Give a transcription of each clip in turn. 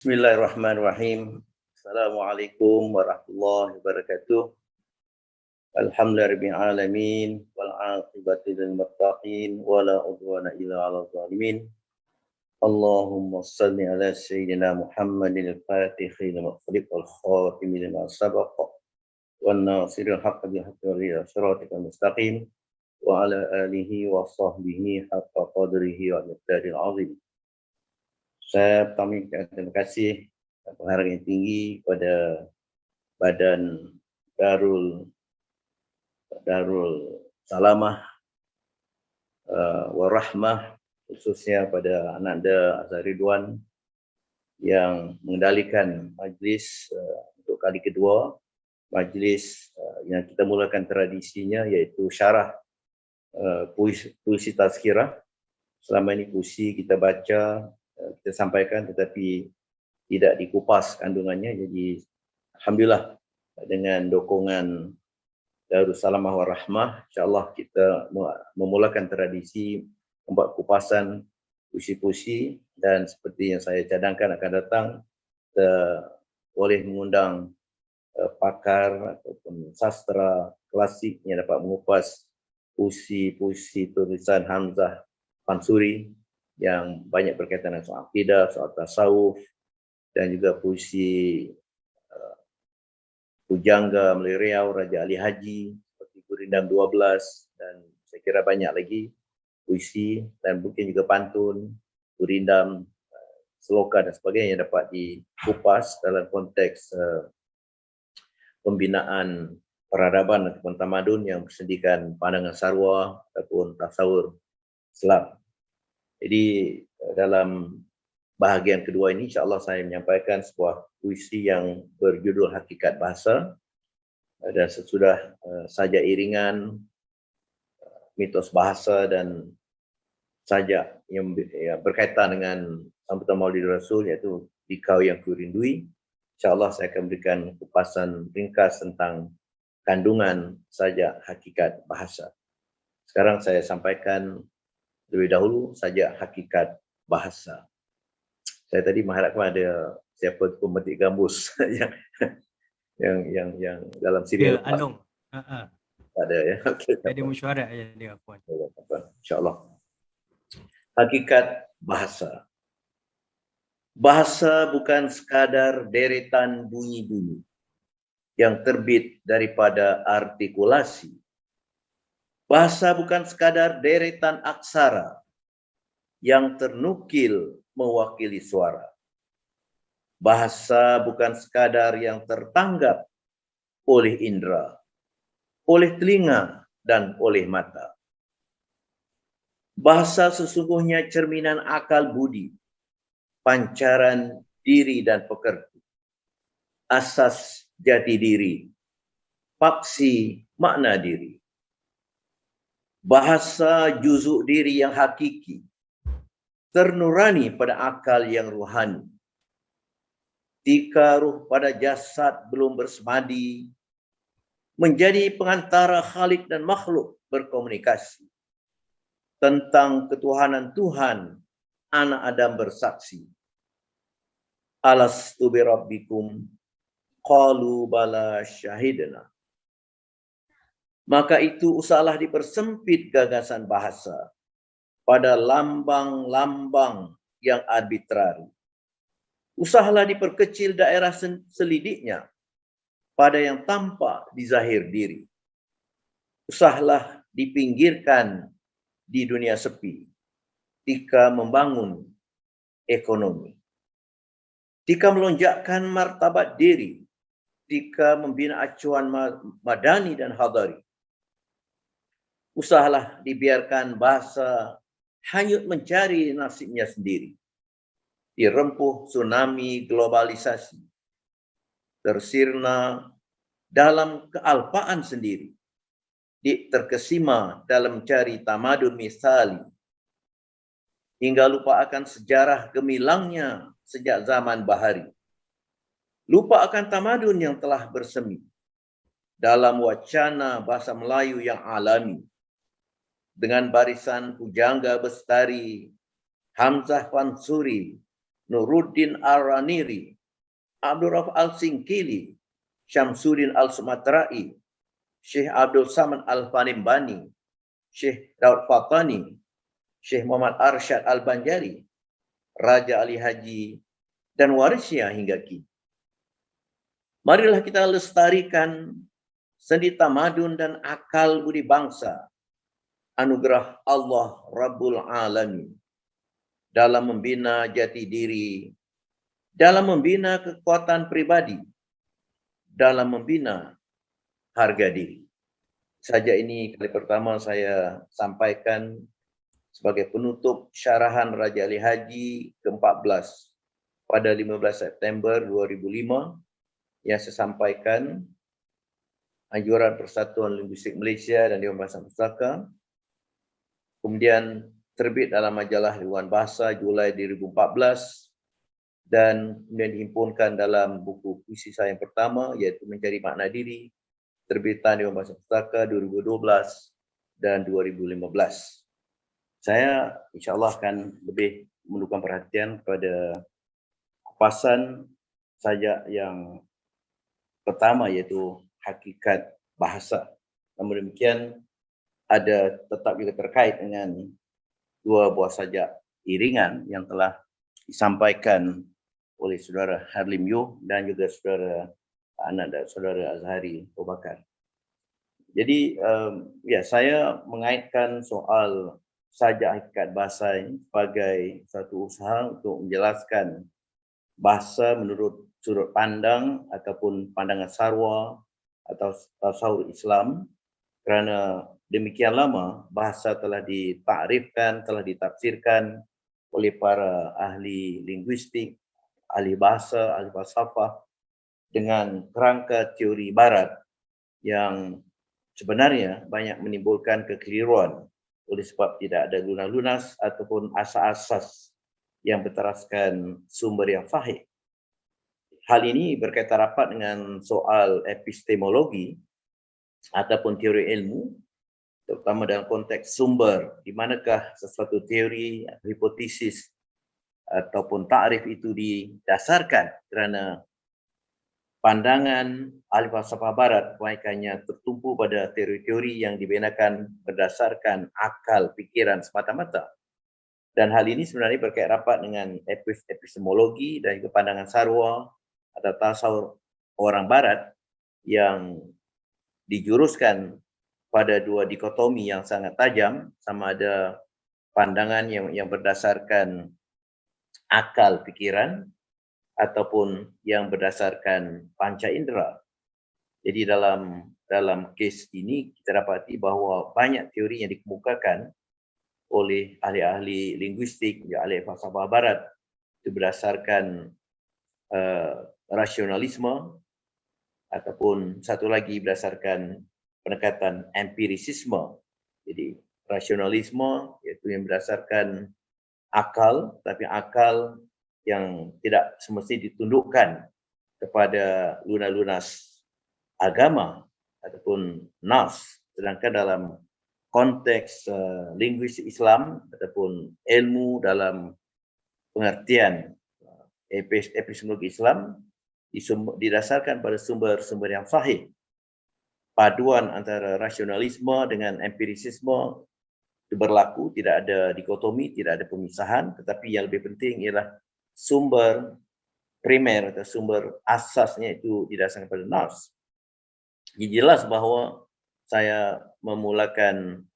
Bismillahirrahmanirrahim. Assalamualaikum warahmatullahi wabarakatuh. Alhamdulillahirabbil alamin wal 'aqibatu lil muttaqin wa la udwana illa 'alal zalimin. Allahumma shalli ala sayyidina Muhammadin al-Fatihil muqrid wal khatimil lima sabaq wan nasiril haqqi bil haqqi wal siratal mustaqim wa ala alihi wa sahbihi haqqa qadrihi wa miqdaril 'azim. Saya pertama terima kasih penghargaan yang tinggi kepada Badan Darul Salamah Warahmah, khususnya pada Ananda Azhar Ridwan yang mengendalikan majlis untuk kali kedua, majlis yang kita mulakan tradisinya iaitu syarah puisi tazkirah. Selama ini puisi kita baca, kita sampaikan tetapi tidak dikupas kandungannya. Jadi alhamdulillah dengan dokongan Darussalamah Warahmah, insyaAllah kita memulakan tradisi membuat kupasan puisi-puisi, dan seperti yang saya cadangkan akan datang, kita boleh mengundang pakar ataupun sastra klasik yang dapat mengupas puisi-puisi tulisan Hamzah Fansuri yang banyak berkaitan dengan soal akidah, soal tasawuf, dan juga puisi Pujangga Melayu Riau, Raja Ali Haji, seperti Gurindam 12, dan saya kira banyak lagi puisi dan mungkin juga pantun, gurindam, seloka dan sebagainya yang dapat dikupas dalam konteks pembinaan peradaban ataupun tamadun yang bersendikan pandangan sarwa ataupun tasawur Islam. Jadi dalam bahagian kedua ini insya-Allah saya menyampaikan sebuah puisi yang berjudul Hakikat Bahasa, dan sesudah saja iringan mitos bahasa dan sajak yang berkaitan dengan sambutan Maulid Rasul, iaitu Dikau Yang Kurindui. InsyaAllah saya akan berikan kupasan ringkas tentang kandungan sajak hakikat bahasa. Sekarang saya sampaikan lebih dahulu sajak hakikat bahasa. Saya tadi mengharapkan ada siapa tu pemetik gambus yang dalam siri lepas. Anong. Tak ada ya. Okay, ada mesyuarat aja dia puan. InsyaAllah. Hakikat bahasa. Bahasa bukan sekadar deretan bunyi-bunyi yang terbit daripada artikulasi. Bahasa bukan sekadar deretan aksara yang ternukil mewakili suara. Bahasa bukan sekadar yang tertanggap oleh indera, oleh telinga dan oleh mata. Bahasa sesungguhnya cerminan akal budi, pancaran diri dan pekerti, asas jati diri, paksi makna diri. Bahasa juzuk diri yang hakiki, ternurani pada akal yang ruhani. Tika ruh pada jasad belum bersemadi, menjadi pengantara khalik dan makhluk berkomunikasi. Tentang ketuhanan Tuhan, anak Adam bersaksi. Alastu bi rabbikum, qalu bala syahidna. Maka itu usahlah dipersempit gagasan bahasa pada lambang-lambang yang arbitrari. Usahlah diperkecil daerah selidiknya pada yang tampak di zahir diri. Usahlah dipinggirkan di dunia sepi ketika membangun ekonomi, ketika melonjakkan martabat diri, ketika membina acuan madani dan hadari. Usahlah dibiarkan bahasa hanyut mencari nasibnya sendiri, dirempuh tsunami globalisasi, tersirna dalam kealpaan sendiri, terkesima dalam mencari tamadun misali, hingga lupa akan sejarah gemilangnya sejak zaman bahari. Lupa akan tamadun yang telah bersemi dalam wacana bahasa Melayu yang alami, dengan barisan Pujangga Bestari, Hamzah Fansuri, Nuruddin Al-Raniri, Abdul Rauf Al-Singkili, Syamsuddin Al-Sumatrai, Syekh Abdul Samad Al-Fanimbani, Syekh Daud Fatani, Syekh Muhammad Arsyad Al-Banjari, Raja Ali Haji, dan warisnya hingga kini. Marilah kita lestarikan seni tamadun dan akal budi bangsa, anugerah Allah Rabbul Alamin, dalam membina jati diri, dalam membina kekuatan pribadi, dalam membina harga diri. Saja ini kali pertama saya sampaikan sebagai penutup syarahan Raja Ali Haji ke-14 pada 15 September 2005 yang saya sampaikan Anjuran Persatuan Linguistik Malaysia dan Dewan Bahasa Pustaka. Kemudian terbit dalam majalah Dewan Bahasa Julai 2014 dan kemudian dihimpunkan dalam buku puisi saya yang pertama iaitu Mencari Makna Diri, terbitan Dewan Bahasa Pustaka 2012 dan 2015. Saya insya-Allah akan lebih menundukkan perhatian kepada kupasan sajak yang pertama iaitu hakikat bahasa. Namun demikian ada tetap juga terkait dengan dua buah sajak iringan yang telah disampaikan oleh saudara Harlim Yuh dan juga saudara anak dan saudara Azhari Abu Bakar. Jadi saya mengaitkan soal sajak hakikat bahasa ini sebagai satu usaha untuk menjelaskan bahasa menurut sudut pandang ataupun pandangan Sarwa atau tasawuf Islam, kerana demikian lama bahasa telah ditakrifkan, telah ditafsirkan oleh para ahli linguistik, ahli bahasa, ahli falsafah dengan kerangka teori barat yang sebenarnya banyak menimbulkan kekeliruan oleh sebab tidak ada lunas-lunas ataupun asas-asas yang berteraskan sumber yang sahih. Hal ini berkaitan rapat dengan soal epistemologi ataupun teori ilmu, terutama dalam konteks sumber, di manakah sesuatu teori, hipotesis ataupun takrif itu didasarkan, kerana pandangan ahli falsafah barat kebanyakannya tertumpu pada teori-teori yang dibinakan berdasarkan akal fikiran semata-mata. Dan hal ini sebenarnya berkait rapat dengan epistemologi dan juga pandangan Sarwa atau tasawuf orang barat yang dijuruskan pada dua dikotomi yang sangat tajam, sama ada pandangan yang berdasarkan akal fikiran ataupun yang berdasarkan panca indera. Jadi dalam kes ini kita dapati bahawa banyak teori yang dikemukakan oleh ahli-ahli linguistik, ahli falsafah barat itu berdasarkan rasionalisme ataupun satu lagi berdasarkan pendekatan empirisisme. Jadi rasionalisme iaitu yang berdasarkan akal, tapi akal yang tidak semestinya ditundukkan kepada lunas-lunas agama ataupun nas. Sedangkan dalam konteks linguistik Islam ataupun ilmu dalam pengertian epistemologi Islam didasarkan pada sumber-sumber yang sahih. Paduan antara rasionalisme dengan empirisisme itu berlaku, tidak ada dikotomi, tidak ada pemisahan, tetapi yang lebih penting ialah sumber primer atau sumber asasnya itu didasarkan pada nas. Jadi jelas bahawa saya memulakan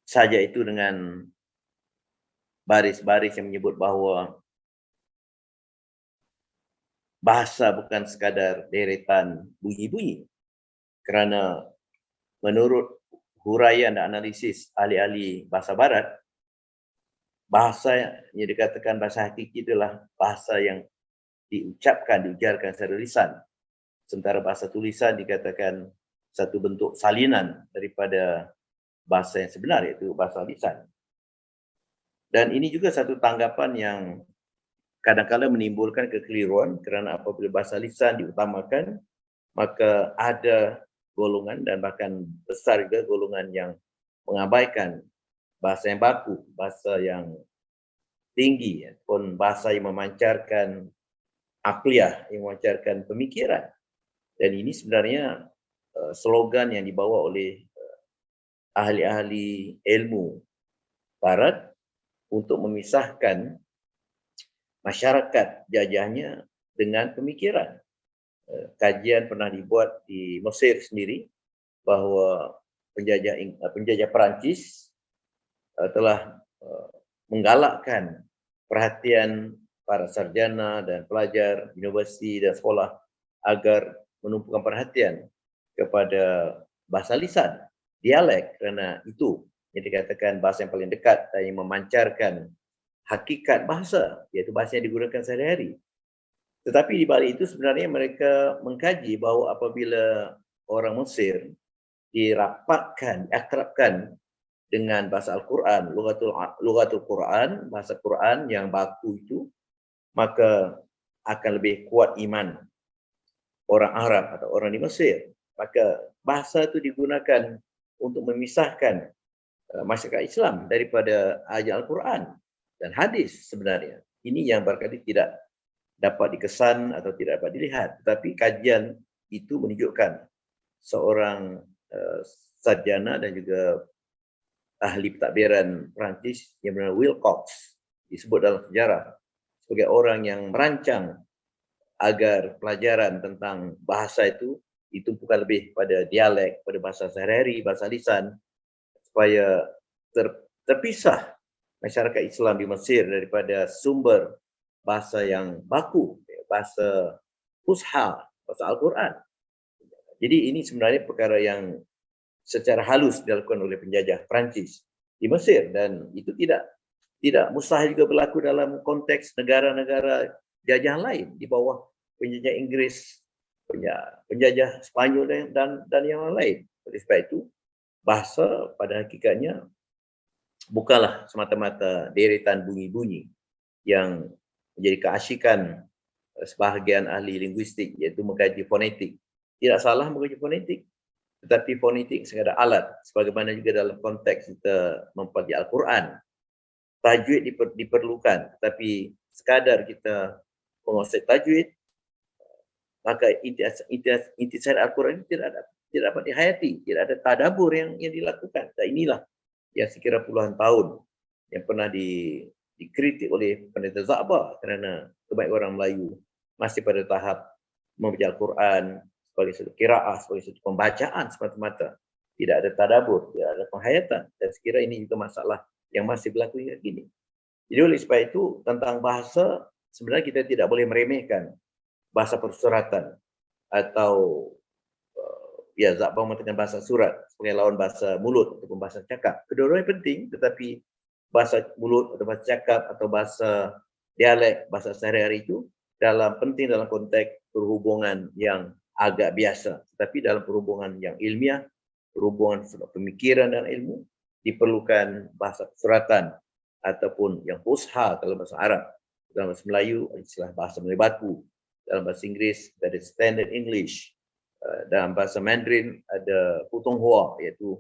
saja itu dengan baris-baris yang menyebut bahawa bahasa bukan sekadar deretan bunyi-bunyi, kerana menurut huraian dan analisis ahli-ahli bahasa barat, bahasa yang dikatakan bahasa hakiki adalah bahasa yang diujarkan secara lisan. Sementara bahasa tulisan dikatakan satu bentuk salinan daripada bahasa yang sebenar, iaitu bahasa lisan. Dan ini juga satu tanggapan yang kadang-kadang menimbulkan kekeliruan, kerana apabila bahasa lisan diutamakan, maka ada golongan dan bahkan besar juga golongan yang mengabaikan bahasa yang baku, bahasa yang tinggi, ataupun bahasa yang memancarkan akliyah, yang memancarkan pemikiran. Dan ini sebenarnya slogan yang dibawa oleh ahli-ahli ilmu Barat untuk memisahkan masyarakat jajahnya dengan pemikiran. Kajian pernah dibuat di Mesir sendiri bahawa penjajah Perancis telah menggalakkan perhatian para sarjana dan pelajar universiti dan sekolah agar menumpukan perhatian kepada bahasa lisan, dialek, kerana itu yang dikatakan bahasa yang paling dekat dan yang memancarkan hakikat bahasa, iaitu bahasa yang digunakan sehari-hari. Tetapi di balik itu sebenarnya mereka mengkaji bahawa apabila orang Mesir dirapatkan, diakrabkan dengan bahasa Al-Quran, lughatul Quran, bahasa Quran yang baku itu, maka akan lebih kuat iman orang Arab atau orang di Mesir. Maka bahasa itu digunakan untuk memisahkan masyarakat Islam daripada ayat Al-Quran dan hadis sebenarnya. Ini yang barangkali tidak dapat dikesan atau tidak dapat dilihat. Tetapi kajian itu menunjukkan seorang sarjana dan juga ahli pentadbiran Perancis yang bernama Wilcox, disebut dalam sejarah sebagai orang yang merancang agar pelajaran tentang bahasa itu ditumpukan lebih pada dialek, pada bahasa sehari-hari, bahasa lisan, supaya terpisah masyarakat Islam di Mesir daripada sumber bahasa yang baku, bahasa fusha, bahasa Al-Quran. Jadi ini sebenarnya perkara yang secara halus dilakukan oleh penjajah Perancis di Mesir, dan itu tidak mustahil juga berlaku dalam konteks negara-negara jajah lain di bawah penjajah Inggris, penjajah Spanyol dan yang lain. Oleh sebab itu, bahasa pada hakikatnya bukanlah semata-mata deretan bunyi-bunyi yang menjadi keasyikan sebahagian ahli linguistik, iaitu mengkaji fonetik. Tidak salah mengkaji fonetik, tetapi fonetik sekadar alat, sebagaimana juga dalam konteks kita mempelajari Al-Quran. Tajwid diperlukan, tetapi sekadar kita menguasai tajwid, maka intisar Al-Quran tidak dapat dihayati, tidak ada tadabbur yang dilakukan. Dan inilah yang sekira puluhan tahun yang pernah dikritik oleh pendeta Za'ba kerana kebanyakan orang Melayu masih pada tahap membaca Al-Quran sebagai satu qiraah, sebagai satu pembacaan semata-mata. Tidak ada tadabbur, tidak ada penghayatan. Dan sekira ini juga masalah yang masih berlaku hingga kini. Jadi oleh sebab itu, tentang bahasa, sebenarnya kita tidak boleh meremehkan bahasa persuratan atau Za'ba mengatakan bahasa surat sebagai lawan bahasa mulut ataupun bahasa cakap. Kedua-duanya penting, tetapi bahasa mulut atau bahasa cakap atau bahasa dialek, bahasa sehari-hari itu penting dalam konteks perhubungan yang agak biasa. Tetapi dalam perhubungan yang ilmiah, perhubungan pemikiran dan ilmu, diperlukan bahasa suratan ataupun yang fusha kalau bahasa Arab. Dalam bahasa Melayu, istilah bahasa Melayu baku. Dalam bahasa Inggeris, ada standard English. Dalam bahasa Mandarin, ada Putonghua, iaitu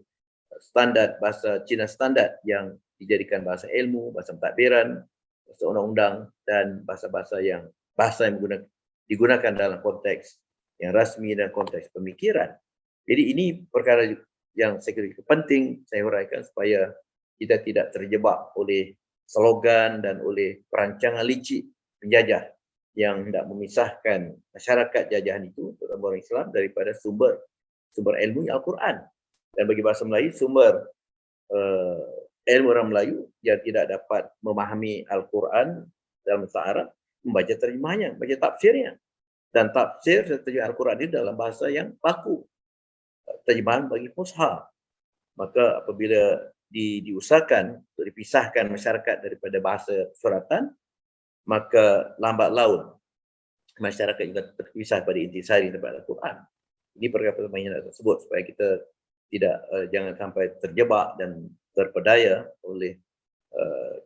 standar bahasa Cina standard yang dijadikan bahasa ilmu, bahasa pentadbiran, bahasa undang-undang, dan bahasa-bahasa yang digunakan dalam konteks yang rasmi dan konteks pemikiran. Jadi ini perkara yang saya kira penting saya uraikan supaya kita tidak terjebak oleh slogan dan oleh perancangan licik penjajah yang hendak memisahkan masyarakat jajahan itu, terutama orang Islam, daripada sumber ilmu Al-Quran. Dan bagi bahasa Melayu, sumber ilmu orang Melayu yang tidak dapat memahami Al-Quran dalam bahasa Arab, membaca terjemahnya, membaca tafsirnya. Dan tafsir serta terjemah Al-Quran ini dalam bahasa yang baku, terjemahan bagi fusha. Maka apabila diusahakan untuk dipisahkan masyarakat daripada bahasa suratan, maka lambat laun masyarakat juga terpisah pada intisari daripada Al-Quran. Ini perkara pertanyaan tersebut supaya kita jangan sampai terjebak dan terpedaya oleh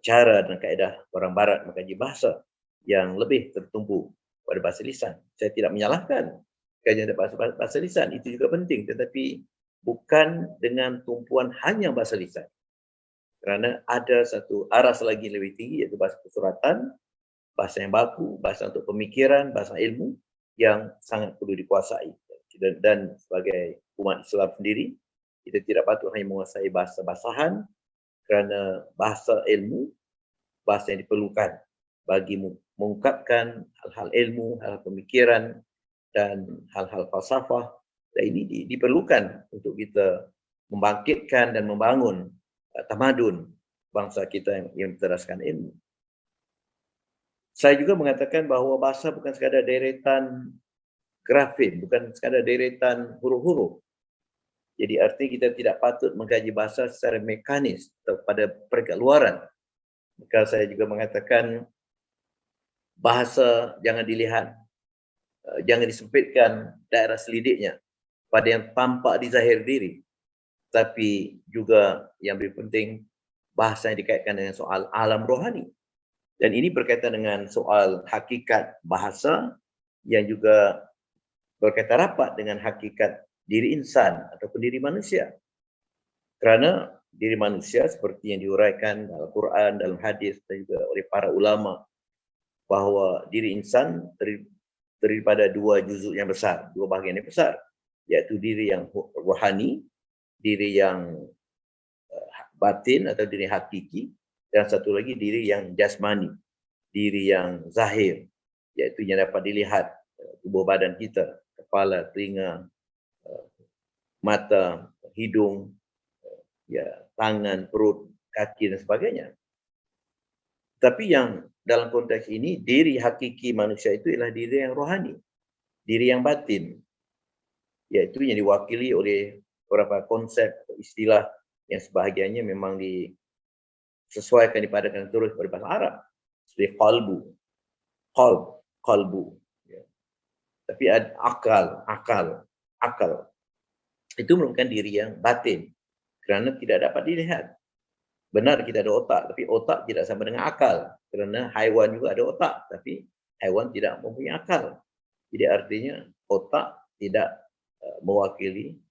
cara dan kaedah orang Barat mengkaji bahasa yang lebih tertumpu pada bahasa lisan. Saya tidak menyalahkan kajian bahasa lisan, itu juga penting, tetapi bukan dengan tumpuan hanya bahasa lisan. Kerana ada satu aras lagi lebih tinggi, iaitu bahasa kesuratan, bahasa yang baku, bahasa untuk pemikiran, bahasa ilmu yang sangat perlu dikuasai. Dan sebagai umat Islam sendiri, kita tidak patut hanya menguasai bahasa basahan, kerana bahasa ilmu, bahasa yang diperlukan bagi mengungkapkan hal-hal ilmu, hal-hal pemikiran dan hal-hal falsafah. Dan ini diperlukan untuk kita membangkitkan dan membangun tamadun bangsa kita yang berdasarkan ilmu. Saya juga mengatakan bahawa bahasa bukan sekadar deretan grafik, bukan sekadar deretan huruf-huruf. Jadi artinya kita tidak patut mengkaji bahasa secara mekanis atau pada peringkat luaran. Maka saya juga mengatakan bahasa jangan dilihat, jangan disempitkan daerah selidiknya pada yang tampak di zahir diri. Tapi juga yang lebih penting, bahasa yang dikaitkan dengan soal alam rohani. Dan ini berkaitan dengan soal hakikat bahasa yang juga berkaitan rapat dengan hakikat diri insan ataupun diri manusia. Kerana diri manusia seperti yang diuraikan dalam Al-Quran, dalam hadis dan juga oleh para ulama, bahawa diri insan terdiri pada dua juzuk yang besar, dua bahagian yang besar, iaitu diri yang rohani, diri yang batin atau diri hakiki, dan satu lagi diri yang jasmani, diri yang zahir, iaitu yang dapat dilihat, tubuh badan kita, kepala, telinga, mata, hidung, ya, tangan, perut, kaki dan sebagainya. Tapi yang dalam konteks ini, diri hakiki manusia itu ialah diri yang rohani, diri yang batin, iaitu yang diwakili oleh beberapa konsep istilah yang sebahagiannya memang disesuaikan dipadatkan terus pada bahasa Arab, seperti qalbu, ya. Tapi ada akal. Itu merupakan diri yang batin, kerana tidak dapat dilihat. Benar kita ada otak, tapi otak tidak sama dengan akal. Kerana haiwan juga ada otak, tapi haiwan tidak mempunyai akal. Jadi artinya otak tidak mewakili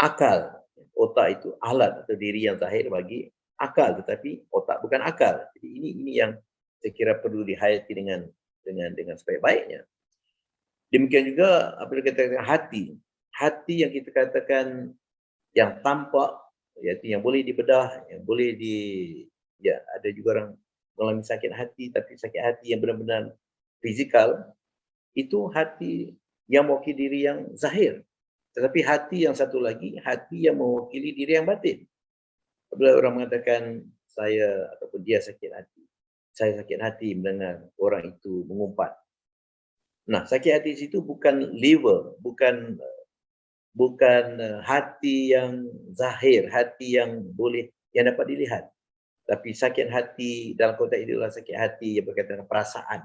akal. Otak itu alat atau diri yang zahir bagi akal, tetapi otak bukan akal. Jadi ini yang saya kira perlu dihayati dengan sebaik-baiknya. Demikian juga apabila kita katakan hati yang kita katakan yang tampak, iaitu yang boleh dibedah, yang boleh ada juga orang mengalami sakit hati, tapi sakit hati yang benar-benar fizikal, itu hati yang mewakili diri yang zahir. Tetapi hati yang satu lagi, hati yang mewakili diri yang batin. Apabila orang mengatakan saya ataupun dia sakit hati, saya sakit hati mendengar orang itu mengumpat. Nah, sakit hati di situ bukan liver, bukan hati yang zahir, hati yang dapat dilihat. Tapi sakit hati dalam konteks ini adalah sakit hati yang berkaitan dengan perasaan,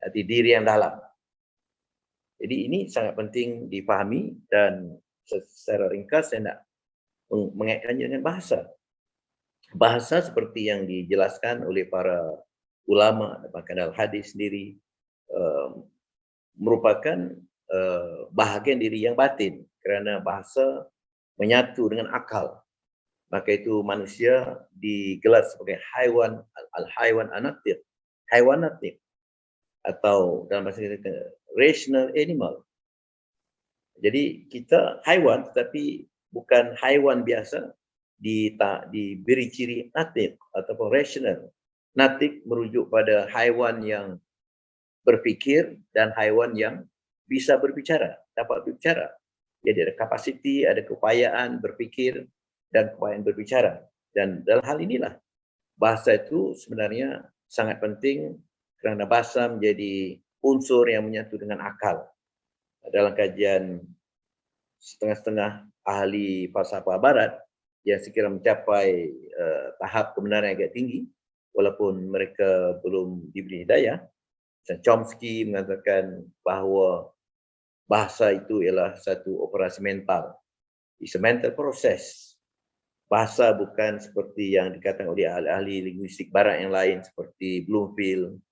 hati diri yang dalam. Jadi ini sangat penting dipahami dan secara ringkas saya nak mengaitkannya dengan bahasa. Bahasa seperti yang dijelaskan oleh para ulama, bahkan dalam hadis sendiri, merupakan bahagian diri yang batin, kerana bahasa menyatu dengan akal. Maka itu manusia digelar sebagai haiwan, al-haiwan anatik, haiwan natik, atau dalam bahasa kita rational animal. Jadi kita haiwan tetapi bukan haiwan biasa, diberi ciri natik ataupun rational. Natik merujuk pada haiwan yang berfikir dan haiwan yang bisa berbicara, dapat berbicara. Jadi ada kapasiti, ada keupayaan berfikir dan keupayaan berbicara. Dan dalam hal inilah bahasa itu sebenarnya sangat penting, kerana bahasa menjadi unsur yang menyatu dengan akal. Dalam kajian setengah-setengah ahli falsafah barat yang sekiranya mencapai tahap kebenaran yang agak tinggi, walaupun mereka belum diberi hidayah, Chomsky mengatakan bahawa bahasa itu ialah satu operasi mental. It's a mental process. Bahasa bukan seperti yang dikatakan oleh ahli-ahli linguistik barat yang lain seperti Bloomfield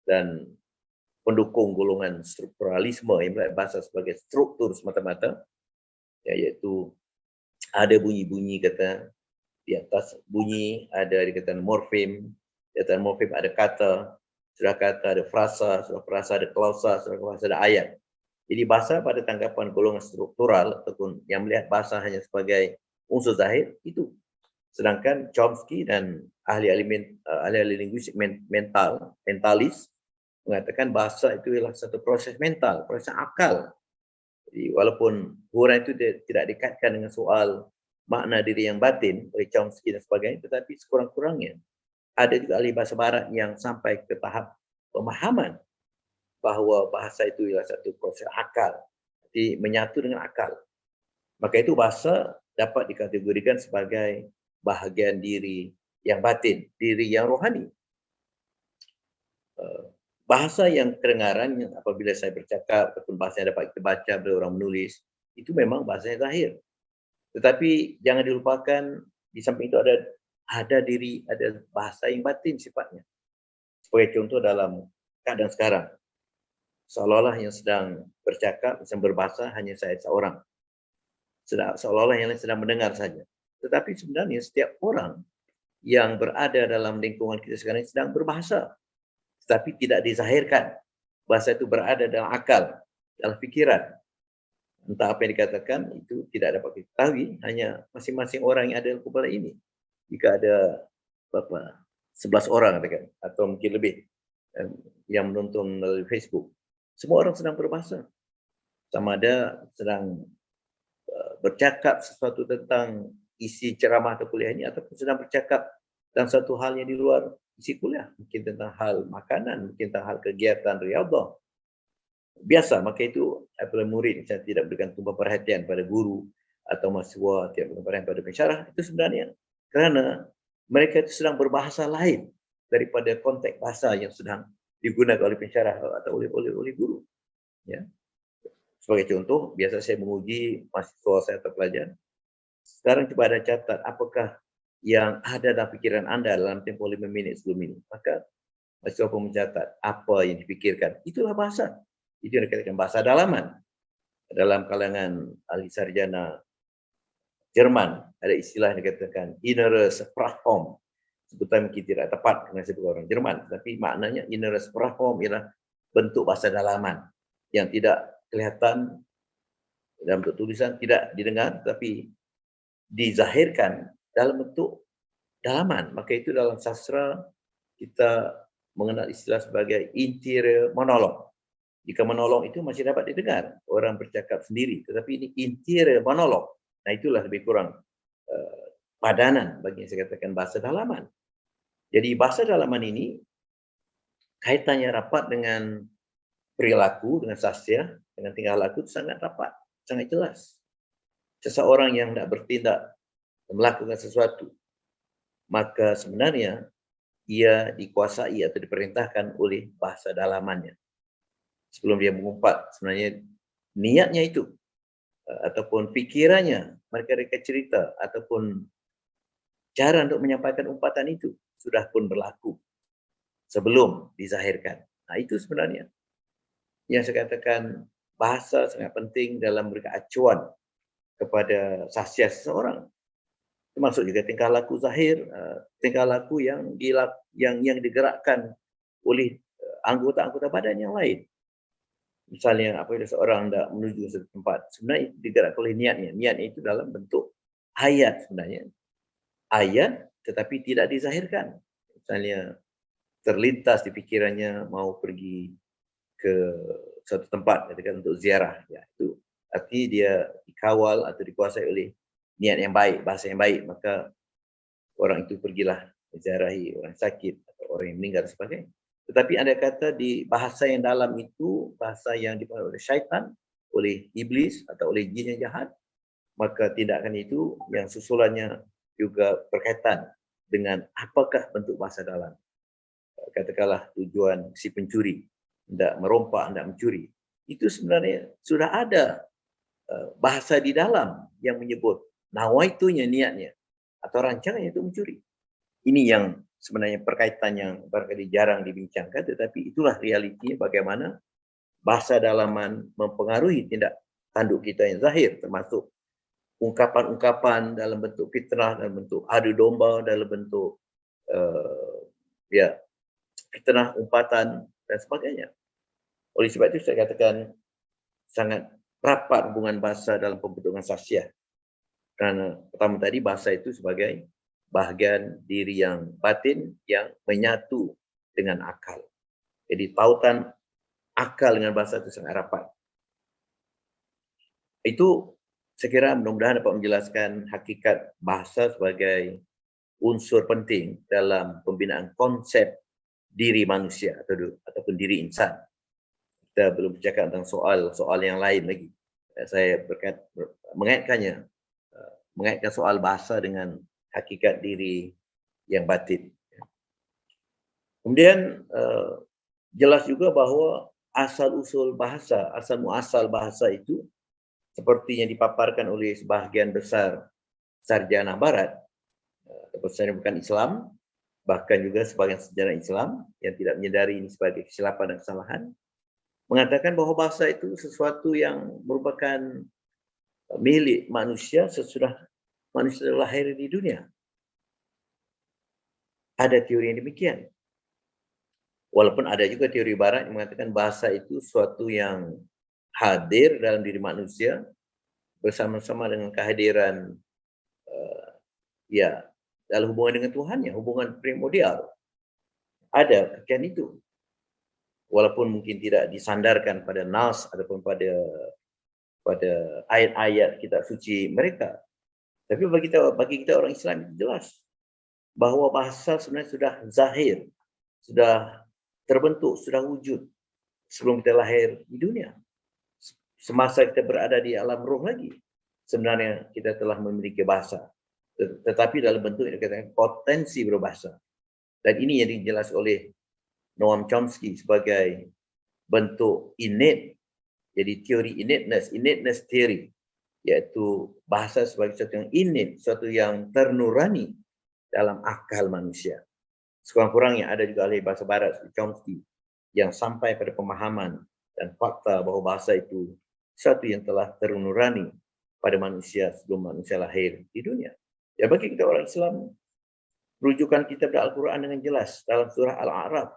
dan pendukung golongan strukturalisme yang melihat bahasa sebagai struktur semata-mata, iaitu Ada bunyi-bunyi kata di atas bunyi, ada dikatakan morfem, di atas morfem ada kata, sudah kata ada frasa, sudah frasa ada klausa, sudah klausa ada ayat. Jadi bahasa pada tanggapan golongan struktural ataupun yang melihat bahasa hanya sebagai unsur zahir itu. Sedangkan Chomsky dan ahli-ahli linguistik mentalis mengatakan bahasa itu adalah satu proses mental, proses akal. Jadi walaupun huraian itu tidak dikaitkan dengan soal makna diri yang batin oleh Chomsky dan sebagainya, tetapi sekurang-kurangnya ada juga ahli bahasa barat yang sampai ke tahap pemahaman bahawa bahasa itu adalah satu proses akal. Jadi menyatu dengan akal. Maka itu bahasa dapat dikategorikan sebagai bahagian diri yang batin, diri yang rohani. Bahasa yang kedengaran apabila saya bercakap ataupun bahasa yang dapat kita baca bila orang menulis, itu memang bahasa yang zahir. Tetapi jangan dilupakan di samping itu ada bahasa yang batin sifatnya. Sebagai contoh dalam keadaan sekarang, seolah-olah yang sedang bercakap, sedang berbahasa hanya saya seorang. Seolah-olah yang lain sedang mendengar saja. Tetapi sebenarnya setiap orang yang berada dalam lingkungan kita sekarang sedang berbahasa. Tetapi tidak dizahirkan. Bahasa itu berada dalam akal, dalam fikiran. Entah apa yang dikatakan, itu tidak dapat diketahui. Hanya masing-masing orang yang ada dalam kumpulan ini. Jika ada 11 orang atau mungkin lebih yang menonton melalui Facebook. Semua orang sedang berbahasa. Sama ada sedang bercakap sesuatu tentang isi ceramah atau kuliah ini ataupun sedang bercakap tentang satu hal yang di luar isi kuliah. Mungkin tentang hal makanan, mungkin tentang hal kegiatan riyadhah. Biasa, maka itu apabila murid misalnya tidak berikan tumpah perhatian pada guru atau mahasiswa tidak berikan perhatian pada pensyarah, itu sebenarnya kerana mereka itu sedang berbahasa lain daripada konteks bahasa yang sedang digunakan oleh pensyarah atau oleh guru. Ya. Sebagai contoh, biasa saya menguji mahasiswa saya atau pelajar. Sekarang cuba ada catat apakah yang ada dalam fikiran anda dalam tempoh 5 minit sebelum ini. Maka mahasiswa pun mencatat apa yang dipikirkan. Itulah bahasa. Itu yang dikatakan bahasa dalaman. Dalam kalangan ahli sarjana Jerman, ada istilah yang dikatakan inneres Sprachraum. Sebutan mungkin tidak tepat dengan sebut orang Jerman. Tapi maknanya inneres Sprachraum ialah bentuk bahasa dalaman yang tidak kelihatan dalam bentuk tulisan, tidak didengar, tapi dizahirkan dalam bentuk dalaman. Maka itu dalam sastra kita mengenal istilah sebagai interior monolog. Jika monolog itu masih dapat didengar, orang bercakap sendiri. Tetapi ini interior monolog. Nah itulah lebih kurang padanan bagi yang saya katakan bahasa dalaman. Jadi bahasa dalaman ini kaitannya rapat dengan perilaku, dengan sasya, dengan tingkah laku sangat rapat, sangat jelas. Seseorang yang tidak bertindak melakukan sesuatu, maka sebenarnya ia dikuasai atau diperintahkan oleh bahasa dalamannya. Sebelum dia mengumpat, sebenarnya niatnya itu, ataupun fikirannya, mereka cerita, ataupun cara untuk menyampaikan umpatan itu, sudah pun berlaku sebelum dizahirkan. Nah itu sebenarnya yang saya katakan bahasa sangat penting dalam memberikan acuan kepada sasya seseorang. Termasuk juga tingkah laku zahir, tingkah laku yang digerakkan oleh anggota-anggota badan yang lain. Misalnya apabila seorang hendak menuju satu tempat, sebenarnya digerakkan oleh niatnya. Niatnya itu dalam bentuk ayat sebenarnya. Ayat tetapi tidak dizahirkan. Misalnya terlintas di pikirannya mau pergi ke suatu tempat katakan untuk ziarah, ya itu arti dia dikawal atau dikuasai oleh niat yang baik, bahasa yang baik, maka orang itu pergilah menziarahi orang sakit atau orang yang meninggal dan sebagainya. Tetapi ada kata di bahasa yang dalam itu, bahasa yang dipakai oleh syaitan, oleh iblis atau oleh jin yang jahat, maka tindakan itu yang susulannya juga berkaitan dengan apakah bentuk bahasa dalam. Katakanlah tujuan si pencuri hendak merompak, hendak mencuri. Itu sebenarnya sudah ada bahasa di dalam yang menyebut nawaitunya, niatnya atau rancangannya itu mencuri. Ini yang sebenarnya perkaitan yang barangkali jarang dibincangkan, tetapi itulah realitinya bagaimana bahasa dalaman mempengaruhi tindak tanduk kita yang zahir, termasuk ungkapan-ungkapan dalam bentuk fitnah, dalam bentuk adu domba, dalam bentuk ya fitnah, umpatan dan sebagainya. Oleh sebab itu saya katakan sangat rapat hubungan bahasa dalam pembentukan saksiah. Kerana pertama tadi bahasa itu sebagai bahagian diri yang batin yang menyatu dengan akal. Jadi tautan akal dengan bahasa itu sangat rapat. Itu saya kira mudah-mudahan dapat menjelaskan hakikat bahasa sebagai unsur penting dalam pembinaan konsep diri manusia ataupun diri insan. Kita belum bercakap tentang soal yang lain lagi. Saya mengaitkan soal bahasa dengan hakikat diri yang batin. Kemudian jelas juga bahawa asal-usul bahasa, asal-muasal bahasa itu seperti yang dipaparkan oleh sebahagian besar sarjana barat, sarjana bukan Islam, bahkan juga sebagian sarjana Islam yang tidak menyadari ini sebagai kesilapan dan kesalahan, mengatakan bahawa bahasa itu sesuatu yang merupakan milik manusia sesudah manusia lahir di dunia. Ada teori yang demikian. Walaupun ada juga teori barat yang mengatakan bahasa itu sesuatu yang hadir dalam diri manusia bersama-sama dengan kehadiran dalam hubungan dengan Tuhannya, hubungan primordial. Ada kekian itu. Walaupun mungkin tidak disandarkan pada nas ataupun pada ayat-ayat kitab suci mereka. Tapi bagi kita orang Islam itu jelas bahawa bahasa sebenarnya sudah zahir, sudah terbentuk, sudah wujud sebelum kita lahir di dunia. Semasa kita berada di alam roh lagi, sebenarnya kita telah memiliki bahasa. Tetapi dalam bentuk yang dikatakan potensi berbahasa. Dan ini yang dijelaskan oleh Noam Chomsky sebagai bentuk innate. Jadi teori innate theory, iaitu bahasa sebagai sesuatu yang innate, sesuatu yang ternurani dalam akal manusia. Sekurang-kurangnya ada juga ahli bahasa barat seperti Chomsky yang sampai pada pemahaman dan fakta bahawa bahasa itu sesuatu yang telah ternurani pada manusia sebelum manusia lahir di dunia. Ya, bagi kita orang Islam, rujukan kitab Al-Quran dengan jelas dalam surah Al-A'raf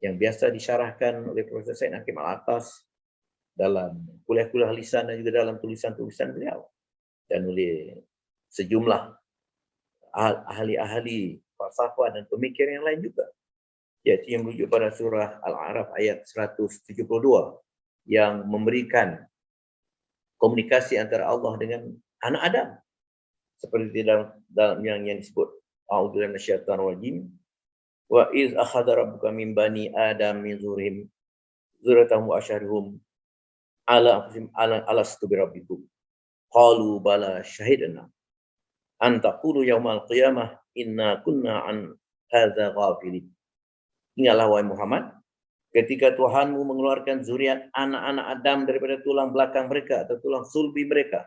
yang biasa disyarahkan oleh Profesor Said Hakim Al-Atas dalam kuliah-kuliah lisan dan juga dalam tulisan-tulisan beliau dan oleh sejumlah ahli-ahli falsafah dan pemikir yang lain juga, iaitu yang merujuk pada surah Al-A'raf ayat 172 yang memberikan komunikasi antara Allah dengan anak Adam seperti dalam yang disebut a'udzubillahi minasyaitonir rajim wa iz akhadha rabbuka min bani adam min zuhurihim dzurriyyatahum wa asyhadahum ala anfusihim alastu birabbikum qalu bala syahidna an taqulu yaumal qiyamah inna kunna an hadza ghafilin. Ingatlah wahai Muhammad, ketika Tuhanmu mengeluarkan zuriat anak-anak Adam daripada tulang belakang mereka atau tulang sulbi mereka,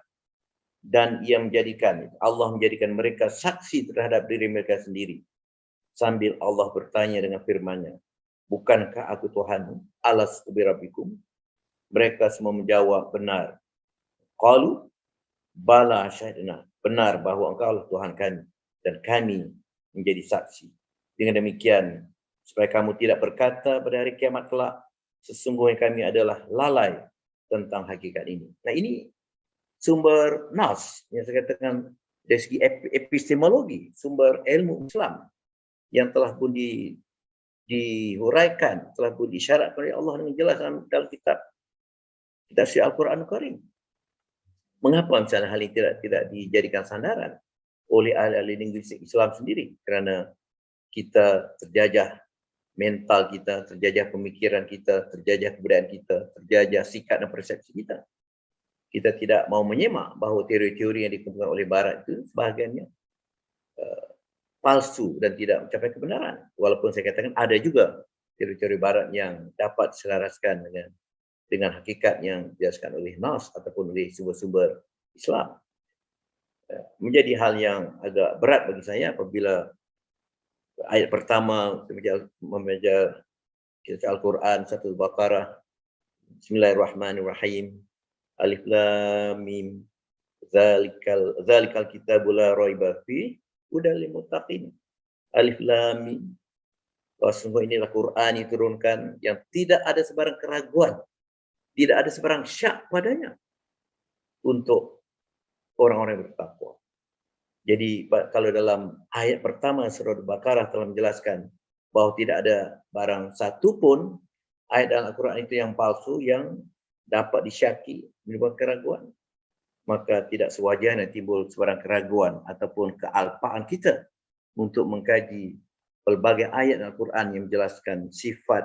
dan Allah menjadikan mereka saksi terhadap diri mereka sendiri. Sambil Allah bertanya dengan firman-Nya, bukankah aku Tuhanmu? Alastu birabbikum? Mereka semua menjawab, benar. Qalu bala syahidna, benar bahawa engkau adalah Tuhan kami dan kami menjadi saksi. Dengan demikian, supaya kamu tidak berkata pada hari kiamat kelak, sesungguhnya kami adalah lalai tentang hakikat ini. Nah, ini sumber nas yang saya katakan dari segi epistemologi, sumber ilmu Islam yang telah pun dihuraikan, telah pun disyaratkan oleh Allah dengan jelas dalam kitab suci Al-Quran Al-Karim. Mengapa misalnya hal ini tidak dijadikan sandaran oleh ahli-ahli linguistik Islam sendiri? Kerana kita terjajah mental kita, terjajah pemikiran kita, terjajah kebudayaan kita, terjajah sikap dan persepsi kita. Kita tidak mau menyemak bahawa teori-teori yang dikumpulkan oleh Barat itu sebahagiannya palsu dan tidak mencapai kebenaran. Walaupun saya katakan ada juga teori-teori Barat yang dapat diselaraskan dengan hakikat yang dijelaskan oleh Nas ataupun oleh sumber-sumber Islam. Menjadi hal yang agak berat bagi saya apabila ayat pertama membaca kitab Al-Quran satu Al-Baqarah, Bismillahirrahmanirrahim, Alif Lam Mim, Zalikal kitabul la raiba fi hudal lil muttaqin. Alif lam mim. Bahwa sungguh inilah Quran diturunkan yang tidak ada sebarang keraguan, tidak ada sebarang syak padanya untuk orang-orang yang bertakwa. Jadi kalau dalam ayat pertama surah Al-Baqarah telah menjelaskan bahwa tidak ada barang satu pun ayat dalam Al-Quran itu yang palsu yang dapat disyaki menimbulkan keraguan, maka tidak sewajarnya timbul sebarang keraguan ataupun kealpaan kita untuk mengkaji pelbagai ayat Al-Quran yang menjelaskan sifat,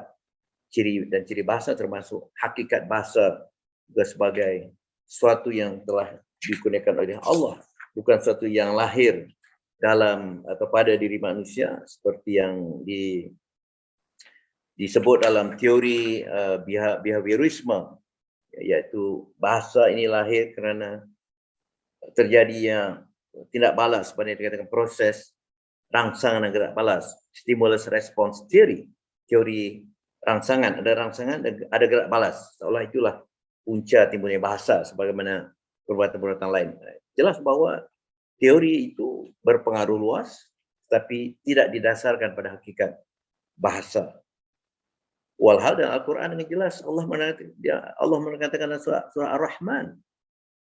ciri dan ciri bahasa termasuk hakikat bahasa juga sebagai sesuatu yang telah dikurniakan oleh Allah, bukan sesuatu yang lahir dalam atau pada diri manusia seperti yang disebut dalam teori behaviorisme, iaitu bahasa ini lahir kerana terjadinya tindak balas pada yang dikatakan proses rangsangan dan gerak balas, stimulus response theory, teori rangsangan, ada rangsangan dan ada gerak balas, seolah itulah punca timbulnya bahasa sebagaimana perbuatan-perbuatan lain. Jelas bahawa teori itu berpengaruh luas tapi tidak didasarkan pada hakikat bahasa. Walhal dalam Al-Quran dengan jelas Allah mengatakan dalam surah Ar-Rahman,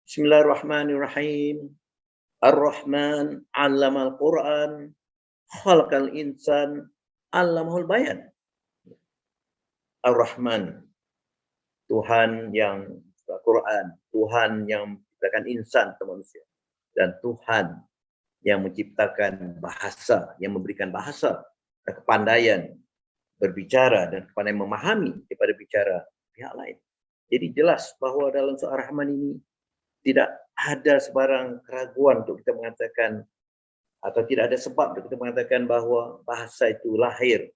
Bismillahirrahmanirrahim, Ar-Rahman 'allamal Quran, khalaqal insan, 'allamahul bayan. Ar-Rahman, Tuhan yang Al-Quran, Tuhan yang menciptakan insan atau manusia, dan Tuhan yang menciptakan bahasa, yang memberikan bahasa, kepandaian berbicara dan kepandaian memahami daripada bicara pihak lain. Jadi jelas bahawa dalam surah Ar-Rahman ini tidak ada sebarang keraguan untuk kita mengatakan, atau tidak ada sebab untuk kita mengatakan bahawa bahasa itu lahir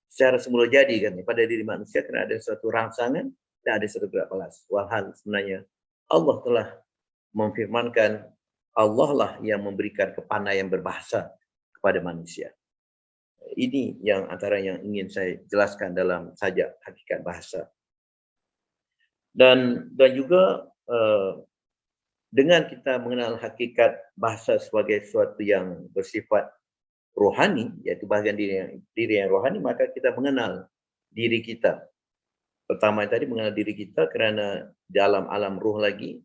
secara semula jadi kan pada diri manusia kerana ada suatu rangsangan dan ada suatu gerak balas. Walhal sebenarnya Allah telah memfirmankan, Allah lah yang memberikan kepandaian berbahasa kepada manusia. Ini yang antara yang ingin saya jelaskan dalam sajak hakikat bahasa. Dan juga dengan kita mengenal hakikat bahasa sebagai sesuatu yang bersifat rohani, iaitu bahagian diri yang rohani, maka kita mengenal diri kita. Pertama tadi mengenal diri kita kerana dalam alam ruh lagi,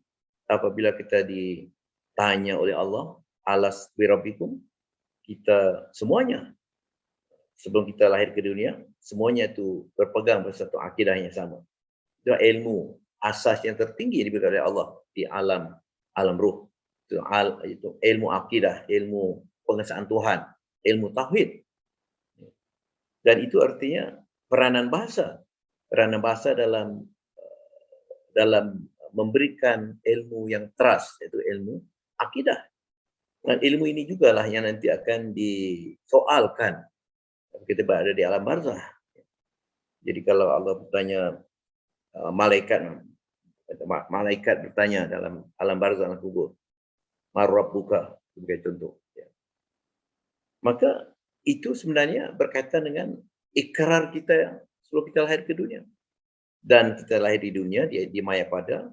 apabila kita ditanya oleh Allah, alas birabbikum, kita semuanya sebelum kita lahir ke dunia, semuanya itu berpegang pada satu akidah yang sama. Itu ilmu asas yang tertinggi yang diberikan oleh Allah di alam ruh. Itu ilmu akidah, ilmu pengesahan Tuhan, ilmu tauhid. Dan itu artinya peranan bahasa dalam memberikan ilmu yang trust, yaitu ilmu akidah. Dan ilmu ini jugalah yang nanti akan disoalkan kita berada di alam barzah. Jadi kalau Allah bertanya, malaikat bertanya dalam alam barzah dan kubur, "Man rabbuka?" sebagai contoh. Maka itu sebenarnya berkaitan dengan ikrar kita sebelum kita lahir ke dunia. Dan kita lahir di dunia, di Mayapada,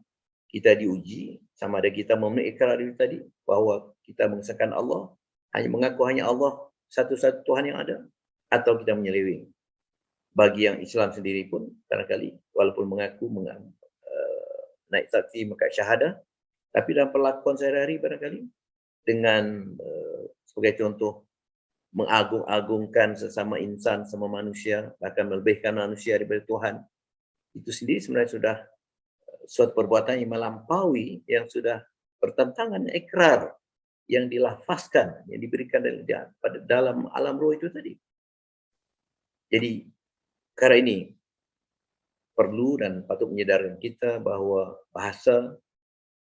kita diuji sama ada kita memenuhi ikrar itu tadi, bahawa kita mengesahkan Allah, mengaku hanya Allah satu-satu Tuhan yang ada, atau kita menyeleweng. Bagi yang Islam sendiri pun, kadang-kali walaupun mengaku naik saksi mengangkat syahadah, tapi dalam perlakuan sehari-hari barangkali dengan sebagai contoh mengagung-agungkan sesama insan, sama manusia, bahkan melebihkan manusia daripada Tuhan, itu sendiri sebenarnya sudah suatu perbuatan yang melampaui, yang sudah bertentangan dengan ikrar yang dilafazkan, yang diberikan dalam alam roh itu tadi. Jadi perkara ini perlu dan patut menyedarkan kita bahawa bahasa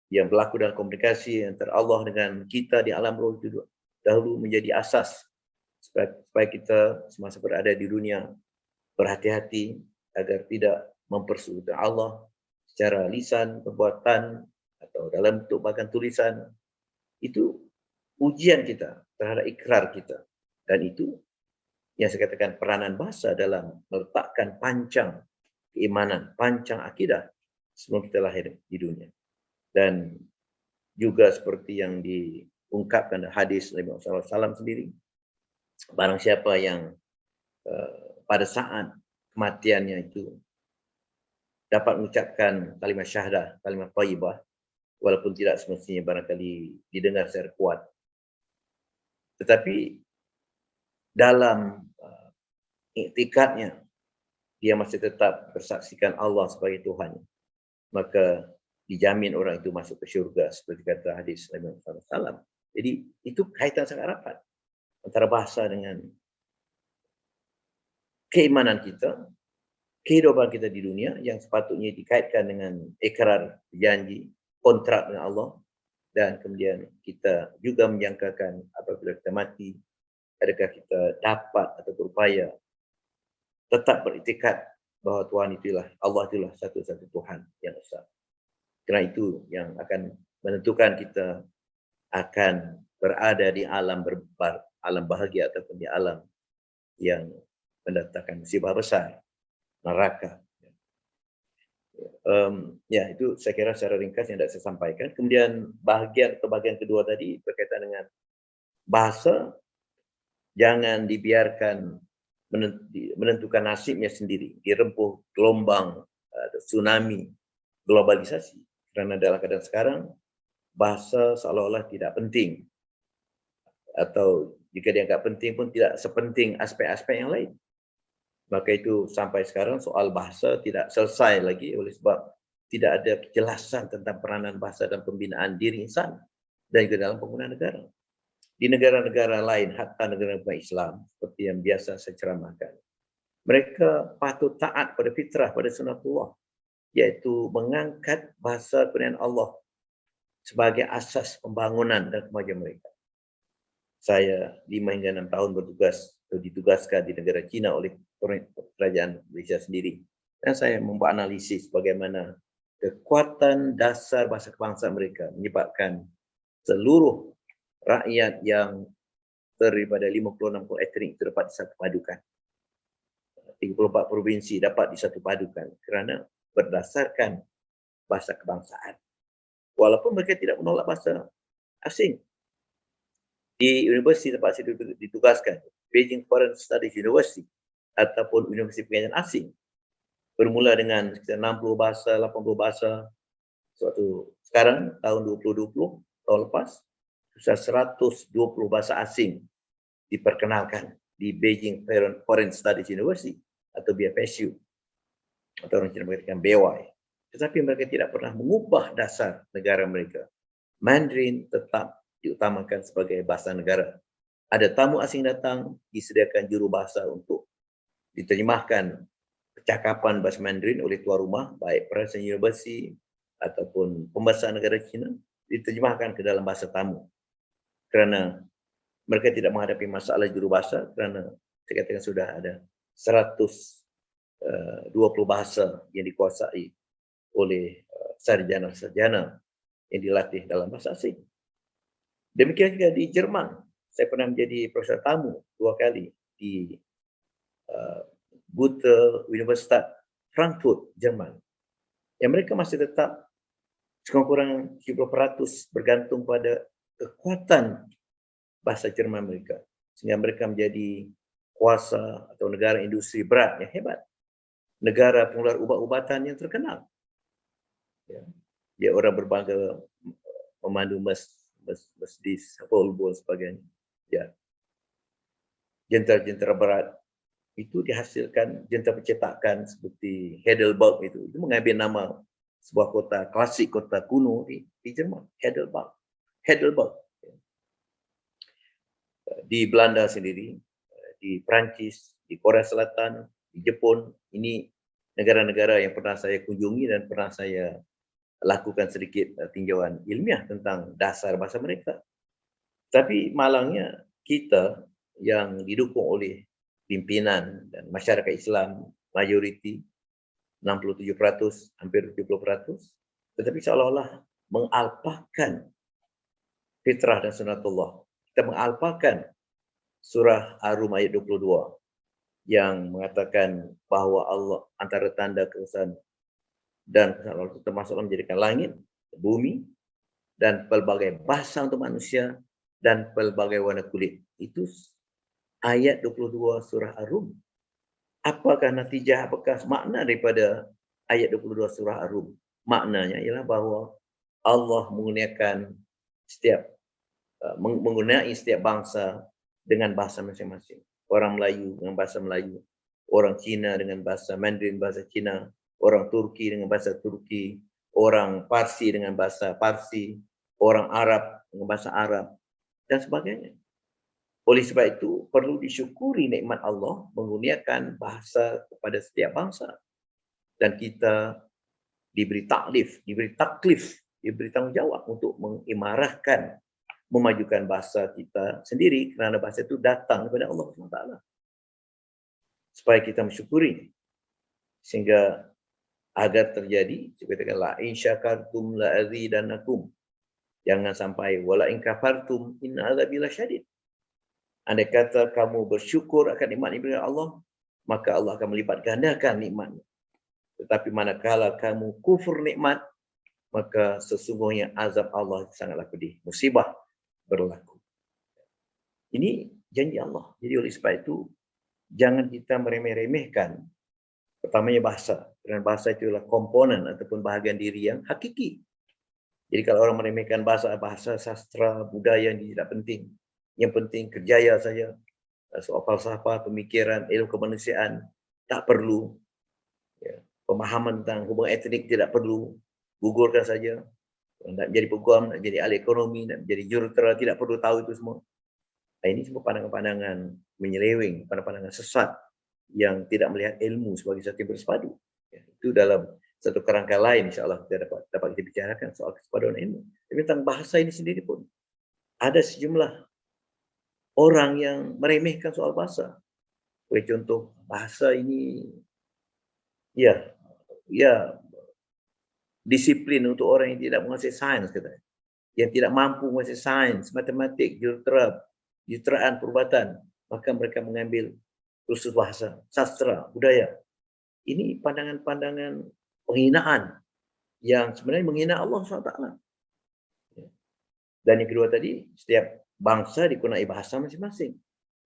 yang berlaku dalam komunikasi antara Allah dengan kita di alam roh itu dahulu menjadi asas supaya kita semasa berada di dunia berhati-hati agar tidak mempersekutukan Allah secara lisan, perbuatan, atau dalam bentuk bahkan tulisan. Itu ujian kita terhadap ikrar kita. Dan itu yang saya katakan peranan bahasa dalam meletakkan pancang keimanan, pancang akidah sebelum kita lahir di dunia. Dan juga seperti yang diungkapkan dalam hadis Nabi Muhammad SAW sendiri, barang siapa yang pada saat kematiannya itu dapat mengucapkan kalimat syahadah, kalimat thayyibah, walaupun tidak semestinya barangkali didengar secara kuat, tetapi dalam iktikadnya dia masih tetap bersaksikan Allah sebagai Tuhan, maka dijamin orang itu masuk ke syurga seperti kata hadis Nabi Muhammad SAW. Jadi itu kaitan sangat rapat antara bahasa dengan keimanan kita, kehidupan kita di dunia yang sepatutnya dikaitkan dengan ikrar, janji, kontrak dengan Allah, dan kemudian kita juga menjangkakan apabila kita mati, adakah kita dapat atau berupaya tetap beriktikad bahawa Tuhan itulah, Allah itulah satu-satu Tuhan yang esa. Kerana itu yang akan menentukan kita akan berada di alam alam bahagia ataupun di alam yang mendatangkan musibah besar, neraka. Ya, itu saya kira secara ringkas yang tidak saya sampaikan. Kemudian bahagian kedua tadi berkaitan dengan bahasa, jangan dibiarkan menentukan nasibnya sendiri, dirempuh gelombang tsunami globalisasi. Kerana dalam keadaan sekarang bahasa seolah-olah tidak penting, atau jika dianggap penting pun tidak sepenting aspek-aspek yang lain. Maka itu sampai sekarang soal bahasa tidak selesai lagi oleh sebab tidak ada kejelasan tentang peranan bahasa dan pembinaan diri insan dan juga dalam penggunaan negara. Di negara-negara lain, hatta negara-negara Islam seperti yang biasa saya ceramahkan, mereka patut taat pada fitrah, pada sunatullah, iaitu mengangkat bahasa Quran Allah sebagai asas pembangunan dan kemajuan mereka. Saya 5 hingga 6 tahun ditugaskan di negara China oleh kerajaan Malaysia sendiri. Dan saya membuat analisis bagaimana kekuatan dasar bahasa kebangsaan mereka menyebabkan seluruh rakyat yang daripada 56 etnik itu dapat disatupadukan. 34 provinsi dapat disatupadukan kerana berdasarkan bahasa kebangsaan. Walaupun mereka tidak menolak bahasa asing. Di universiti tempat saya ditugaskan, Beijing Foreign Studies University ataupun Universiti Pengajian Asing, bermula dengan sekitar 60 bahasa, 80 bahasa. Suatu sekarang tahun 2020, tahun lepas, sudah 120 bahasa asing diperkenalkan di Beijing Foreign Studies University atau BFSU, atau orang Cina mengatakan BY. Tetapi mereka tidak pernah mengubah dasar negara mereka. Mandarin tetap diutamakan sebagai bahasa negara. Ada tamu asing datang, disediakan juru bahasa untuk diterjemahkan percakapan bahasa Mandarin oleh tuan rumah, baik Peranakan Universiti ataupun pembahasa negara China, diterjemahkan ke dalam bahasa tamu. Kerana mereka tidak menghadapi masalah juru bahasa, kerana saya katakan sudah ada 120 bahasa yang dikuasai oleh sarjana-sarjana yang dilatih dalam bahasa asing. Demikian juga di Jerman. Saya pernah menjadi profesor tamu 2 kali di Goethe Universität Frankfurt, Jerman. Yang mereka masih tetap sekurang-kurangnya 70% bergantung pada kekuatan bahasa Jerman mereka. Sehingga mereka menjadi kuasa atau negara industri berat yang hebat. Negara pengeluar ubat-ubatan yang terkenal. Ya. Dia orang berbangga memandu Mercedes, Volvo dan sebagainya. Ya. Jentera-jentera berat itu dihasilkan, jentera percetakan seperti Heidelberg itu mengambil nama sebuah kota klasik, kota kuno di Jerman, Heidelberg. Di Belanda sendiri, di Perancis, di Korea Selatan, di Jepun, ini negara-negara yang pernah saya kunjungi dan pernah saya lakukan sedikit tinjauan ilmiah tentang dasar bahasa mereka. Tapi malangnya kita yang didukung oleh pimpinan dan masyarakat Islam, majoriti 67%, hampir 70%, tetapi seolah-olah mengalpahkan fitrah dan sunatullah. Kita mengalpahkan surah Ar-Rum ayat 22 yang mengatakan bahawa Allah antara tanda keesaan dan Allah itu termasuk menjadikan langit, bumi, dan pelbagai bahasa untuk manusia dan pelbagai warna kulit. Itu ayat 22 surah Ar-Rum. Apakah natijah, apakah makna daripada ayat 22 surah Ar-Rum? Maknanya ialah bahawa Allah menggunakan setiap bangsa dengan bahasa masing-masing. Orang Melayu dengan bahasa Melayu, orang Cina dengan bahasa Mandarin, bahasa Cina, orang Turki dengan bahasa Turki, orang Parsi dengan bahasa Parsi, orang Arab dengan bahasa Arab, dan sebagainya. Oleh sebab itu, perlu disyukuri nikmat Allah menggunakan bahasa kepada setiap bangsa. Dan kita diberi taklif, diberi tanggungjawab untuk mengimarahkan, memajukan bahasa kita sendiri kerana bahasa itu datang daripada Allah SWT. Supaya kita mensyukuri. Sehingga agar terjadi, seperti katakan, la in syakartum la azidannakum. Jangan sampai wala in kafartum inna azabi lasyadid. Andai kata kamu bersyukur akan nikmat daripada Allah, maka Allah akan melipat gandakan nikmatnya. Tetapi manakala kamu kufur nikmat, maka sesungguhnya azab Allah sangatlah pedih. Musibah berlaku. Ini janji Allah. Jadi oleh sebab itu, jangan kita meremeh-remehkan pertamanya bahasa. Kerana bahasa itu adalah komponen ataupun bahagian diri yang hakiki. Jadi kalau orang meremehkan bahasa sastra, budaya yang tidak penting. Yang penting kerjaya saja. Soal falsafah, pemikiran, ilmu kemanusiaan, tak perlu. Ya. Pemahaman tentang hubungan etnik tidak perlu. Gugurkan saja. Nak jadi peguam, nak jadi ahli ekonomi, nak jadi jurutera, tidak perlu tahu itu semua. Ini semua pandangan-pandangan menyeleweng, pandangan-pandangan sesat yang tidak melihat ilmu sebagai satu yang bersepadu. Ya, itu dalam satu kerangka lain, insyaAllah kita dapat kita bicarakan soal kesepaduan ilmu. Tapi tentang bahasa ini sendiri pun, ada sejumlah orang yang meremehkan soal bahasa. Sebagai contoh, bahasa ini, ya, disiplin untuk orang yang tidak menguasai sains, katanya. Yang tidak mampu menguasai sains, matematik, juruteraan, perubatan, maka mereka mengambil kursus bahasa, sastra, budaya. Ini pandangan-pandangan penghinaan yang sebenarnya menghina Allah SWT. Dan yang kedua tadi, setiap bangsa dikenai bahasa masing-masing.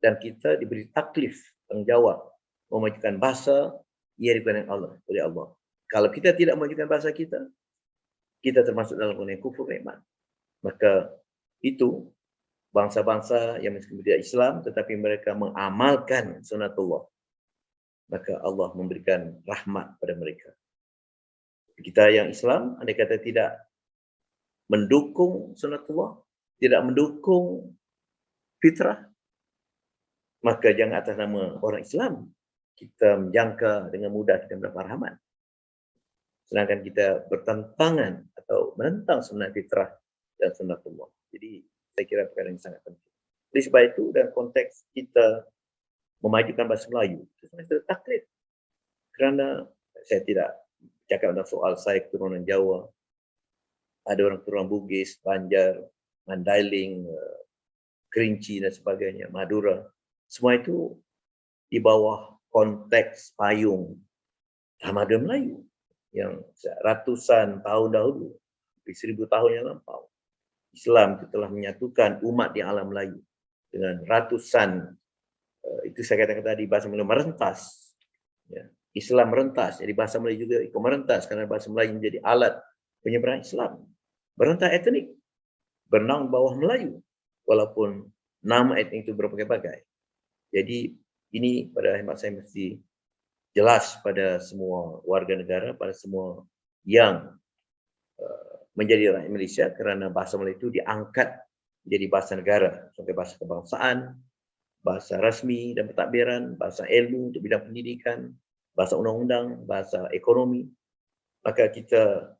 Dan kita diberi taklif, tanggungjawab, memajukan bahasa, ia digunakan oleh Allah. Kalau kita tidak memajukan bahasa kita, kita termasuk dalam golongan kufur nikmat. Maka itu bangsa-bangsa yang meskipun tidak Islam tetapi mereka mengamalkan sunatullah, maka Allah memberikan rahmat pada mereka. Kita yang Islam, andai kata tidak mendukung sunatullah, tidak mendukung fitrah, maka jangan atas nama orang Islam kita menjangka dengan mudah kita mendapat rahmat. Sedangkan kita bertentangan atau menentang sunnah fitrah dan sunnatullah. Jadi saya kira perkara yang sangat penting. Oleh sebab itu dalam konteks kita memajukan bahasa Melayu, itu sebenarnya taklid. Kerana saya tidak cakap tentang soal saya keturunan Jawa, ada orang keturunan Bugis, Banjar, Mandailing, Kerinci dan sebagainya, Madura. Semua itu di bawah konteks payung Tamadun Melayu yang ratusan tahun dahulu, 1000 tahun yang lampau. Islam itu telah menyatukan umat di alam Melayu dengan ratusan, itu saya katakan tadi, bahasa Melayu merentas. Ya. Islam merentas, jadi bahasa Melayu juga ikut merentas kerana bahasa Melayu menjadi alat penyebaran Islam. Merentas etnik, bernaung bawah Melayu, walaupun nama etnik itu berbagai-bagai. Jadi ini pada hemat saya mesti jelas pada semua warga negara, pada semua yang menjadi rakyat Malaysia, kerana bahasa Melayu itu diangkat menjadi bahasa negara sebagai bahasa kebangsaan, bahasa rasmi dan pentadbiran, bahasa ilmu untuk bidang pendidikan, bahasa undang-undang, bahasa ekonomi. Maka kita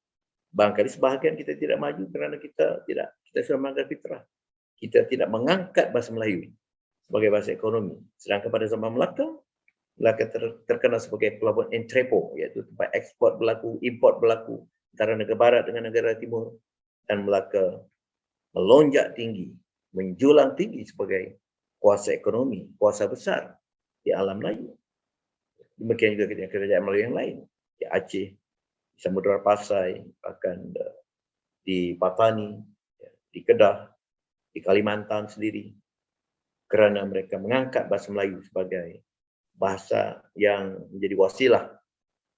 barangkali sebahagian kita tidak maju kerana kita sudah melanggar fitrah. Kita tidak mengangkat bahasa Melayu sebagai bahasa ekonomi. Sedangkan pada zaman Melaka terkenal sebagai pelabuhan entrepot, iaitu tempat ekspor berlaku, import berlaku antara negara barat dengan negara timur, dan Melaka melonjak tinggi, menjulang tinggi sebagai kuasa ekonomi, kuasa besar di alam Melayu. Demikian juga kerajaan Melayu yang lain, di Aceh, di Samudra Pasai, bahkan di Patani, di Kedah, di Kalimantan sendiri, kerana mereka mengangkat bahasa Melayu sebagai bahasa yang menjadi wasilah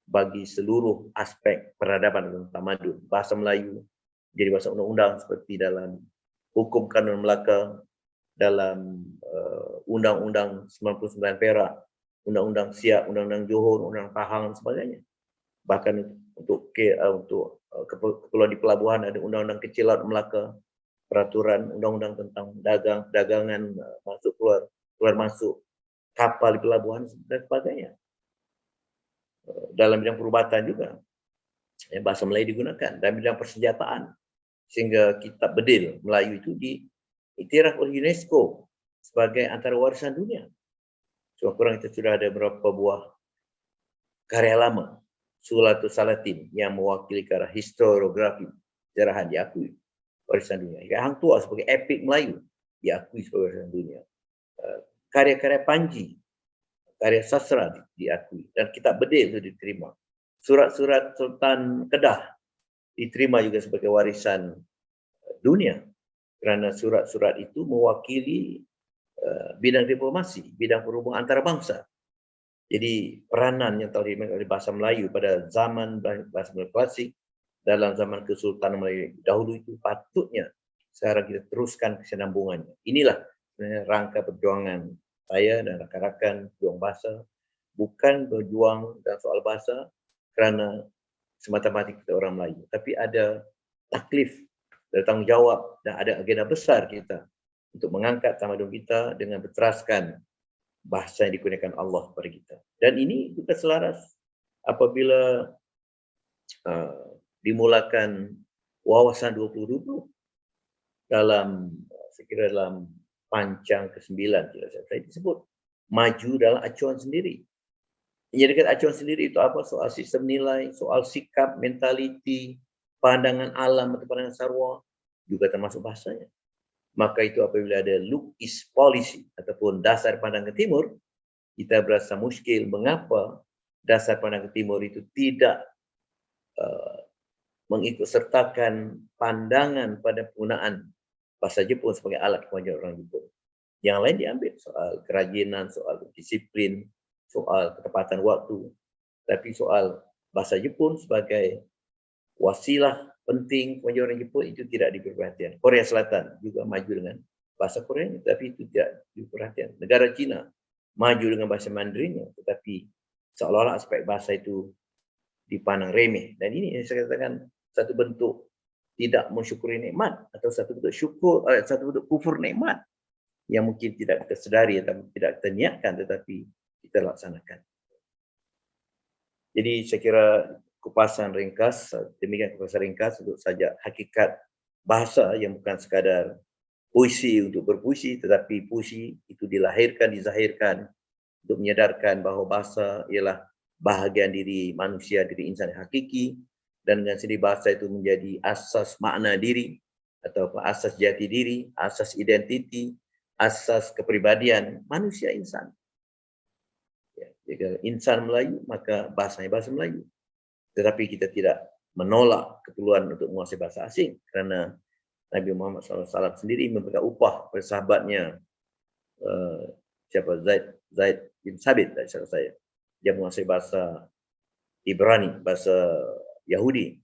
bagi seluruh aspek peradaban dan tamadun. Bahasa Melayu jadi bahasa undang-undang seperti dalam Hukum Kanun Melaka, dalam Undang-Undang 99 Perak, Undang-Undang Siak, Undang-Undang Johor, Undang-Undang Pahang dan sebagainya. Bahkan untuk Kepulauan di Pelabuhan ada Undang-Undang Kecil Laut Melaka, peraturan undang-undang tentang dagangan masuk keluar masuk kapal di pelabuhan dan sebagainya. Dalam bidang perubatan juga bahasa Melayu digunakan, dalam bidang persenjataan, sehingga kitab bedil Melayu itu diiktiraf oleh UNESCO sebagai antara warisan dunia. Kurang kita sudah ada beberapa buah karya lama Sulatul Salatin yang mewakili ke arah historiografi sejarahan diakui warisan dunia. Hang Tuah sebagai epik Melayu diakui sebagai warisan dunia. Karya-karya Panji, karya sastra diakui, dan kitab bedil itu diterima. Surat-surat Sultan Kedah diterima juga sebagai warisan dunia, kerana surat-surat itu mewakili bidang diplomasi, bidang perhubungan antarabangsa. Jadi peranan yang telah dimainkan oleh bahasa Melayu pada zaman bahasa Melayu klasik, dalam zaman Kesultanan Melayu dahulu itu patutnya sekarang kita teruskan kesinambungannya. Inilah rangka perjuangan saya dan rakan-rakan berjuang bahasa, bukan berjuang dalam soal bahasa kerana semata-mata kita orang Melayu, tapi ada taklif, ada tanggungjawab dan ada agenda besar kita untuk mengangkat tamadun kita dengan berteraskan bahasa yang dikurniakan Allah kepada kita. Dan ini juga selaras apabila dimulakan wawasan 2020 dalam, saya kira dalam pancang ke-9, saya disebut maju dalam acuan sendiri. Menjadikan acuan sendiri itu apa? Soal sistem nilai, soal sikap, mentaliti, pandangan alam atau pandangan sarwa, juga termasuk bahasanya. Maka itu apabila ada look is policy ataupun dasar pandang ke timur, kita berasa muskil mengapa dasar pandang ke timur itu tidak mengikutsertakan pandangan pada penggunaan bahasa Jepun sebagai alat kemajuan orang Jepun. Yang lain diambil, soal kerajinan, soal disiplin, soal ketepatan waktu. Tapi soal bahasa Jepun sebagai wasilah penting kemajuan orang Jepun itu tidak diberi perhatian. Korea Selatan juga maju dengan bahasa Koreanya, tapi itu tidak diberi perhatian. Negara Cina maju dengan bahasa Mandarinnya, tetapi seolah-olah aspek bahasa itu dipandang remeh. Dan ini yang saya katakan satu bentuk tidak mensyukuri nikmat atau satu bentuk kufur nikmat yang mungkin tidak kita sedari atau tidak kita niatkan tetapi kita laksanakan. Jadi saya kira kupasan ringkas, demikian kupasan ringkas untuk saja hakikat bahasa yang bukan sekadar puisi untuk berpuisi, tetapi puisi itu dilahirkan, dizahirkan untuk menyadarkan bahawa bahasa ialah bahagian diri manusia, diri insan yang hakiki, dan dengan sendiri bahasa itu menjadi asas makna diri atau asas jati diri, asas identiti, asas kepribadian manusia insan. Ya, jika insan Melayu, maka bahasanya bahasa Melayu. Tetapi kita tidak menolak keperluan untuk menguasai bahasa asing kerana Nabi Muhammad SAW sendiri memberikan upah kepada sahabatnya Zaid bin Sabit, saya. Dia menguasai bahasa Ibrani, bahasa Yahudi,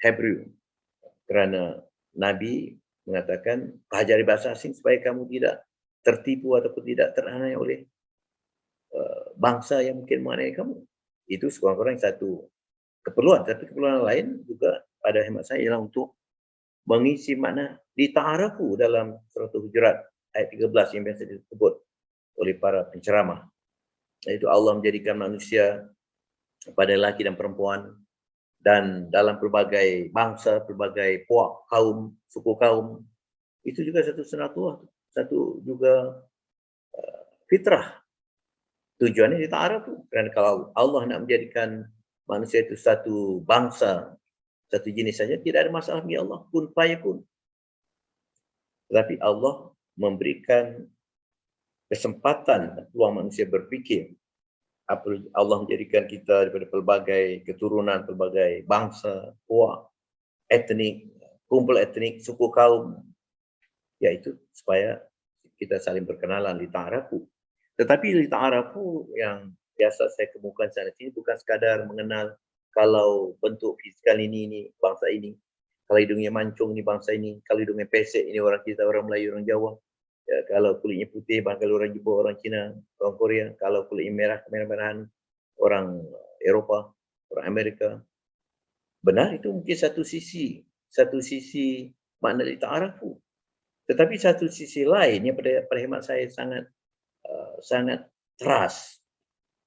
Hebrew. Kerana Nabi mengatakan, pelajari bahasa asing supaya kamu tidak tertipu ataupun tidak teraniaya oleh bangsa yang mungkin menganiaya kamu. Itu sekurang-kurangnya satu keperluan. Tapi keperluan lain juga pada hemat saya ialah untuk mengisi makna dita'arafu dalam surah Hujurat ayat 13 yang biasa disebut oleh para penceramah. Iaitu Allah menjadikan manusia pada lelaki dan perempuan, dan dalam pelbagai bangsa, pelbagai puak kaum, suku kaum, itu juga satu sunatullah, satu juga fitrah. Tujuannya dita'arafu. Kerana kalau Allah nak menjadikan manusia itu satu bangsa, satu jenis saja, tidak ada masalah bagi Allah, kun fayakun. Tetapi Allah memberikan kesempatan peluang manusia berfikir. Allah menjadikan kita daripada pelbagai keturunan, pelbagai bangsa, puak, etnik, kumpul etnik, suku kaum, iaitu supaya kita saling berkenalan, lita'arafu. Tetapi lita'arafu yang biasa saya kemukakan sana sini bukan sekadar mengenal kalau bentuk fisikal ini bangsa ini, kalau hidungnya mancung ini bangsa ini, kalau hidungnya pesek ini orang kita, orang Melayu, orang Jawa. Ya, kalau kulitnya putih, bahkan orang Jepun, orang Cina, orang Korea. Kalau kulitnya merah, kemerah-merahan, orang Eropah, orang Amerika. Benar, itu mungkin satu sisi makna lita'arafu. Tetapi satu sisi lain yang pada hemat saya sangat trust,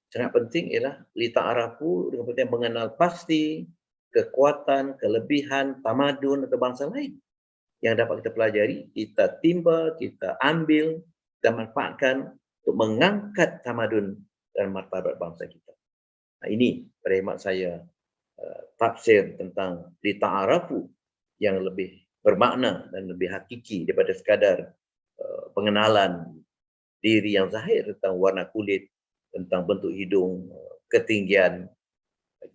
sangat penting ialah lita'arafu dengan penting mengenal pasti kekuatan, kelebihan, tamadun atau bangsa lain yang dapat kita pelajari, kita timba, kita ambil, kita manfaatkan untuk mengangkat tamadun dan martabat bangsa kita. Nah, ini pada hemat saya tafsir tentang lita'arafu yang lebih bermakna dan lebih hakiki daripada sekadar pengenalan diri yang zahir tentang warna kulit, tentang bentuk hidung, ketinggian,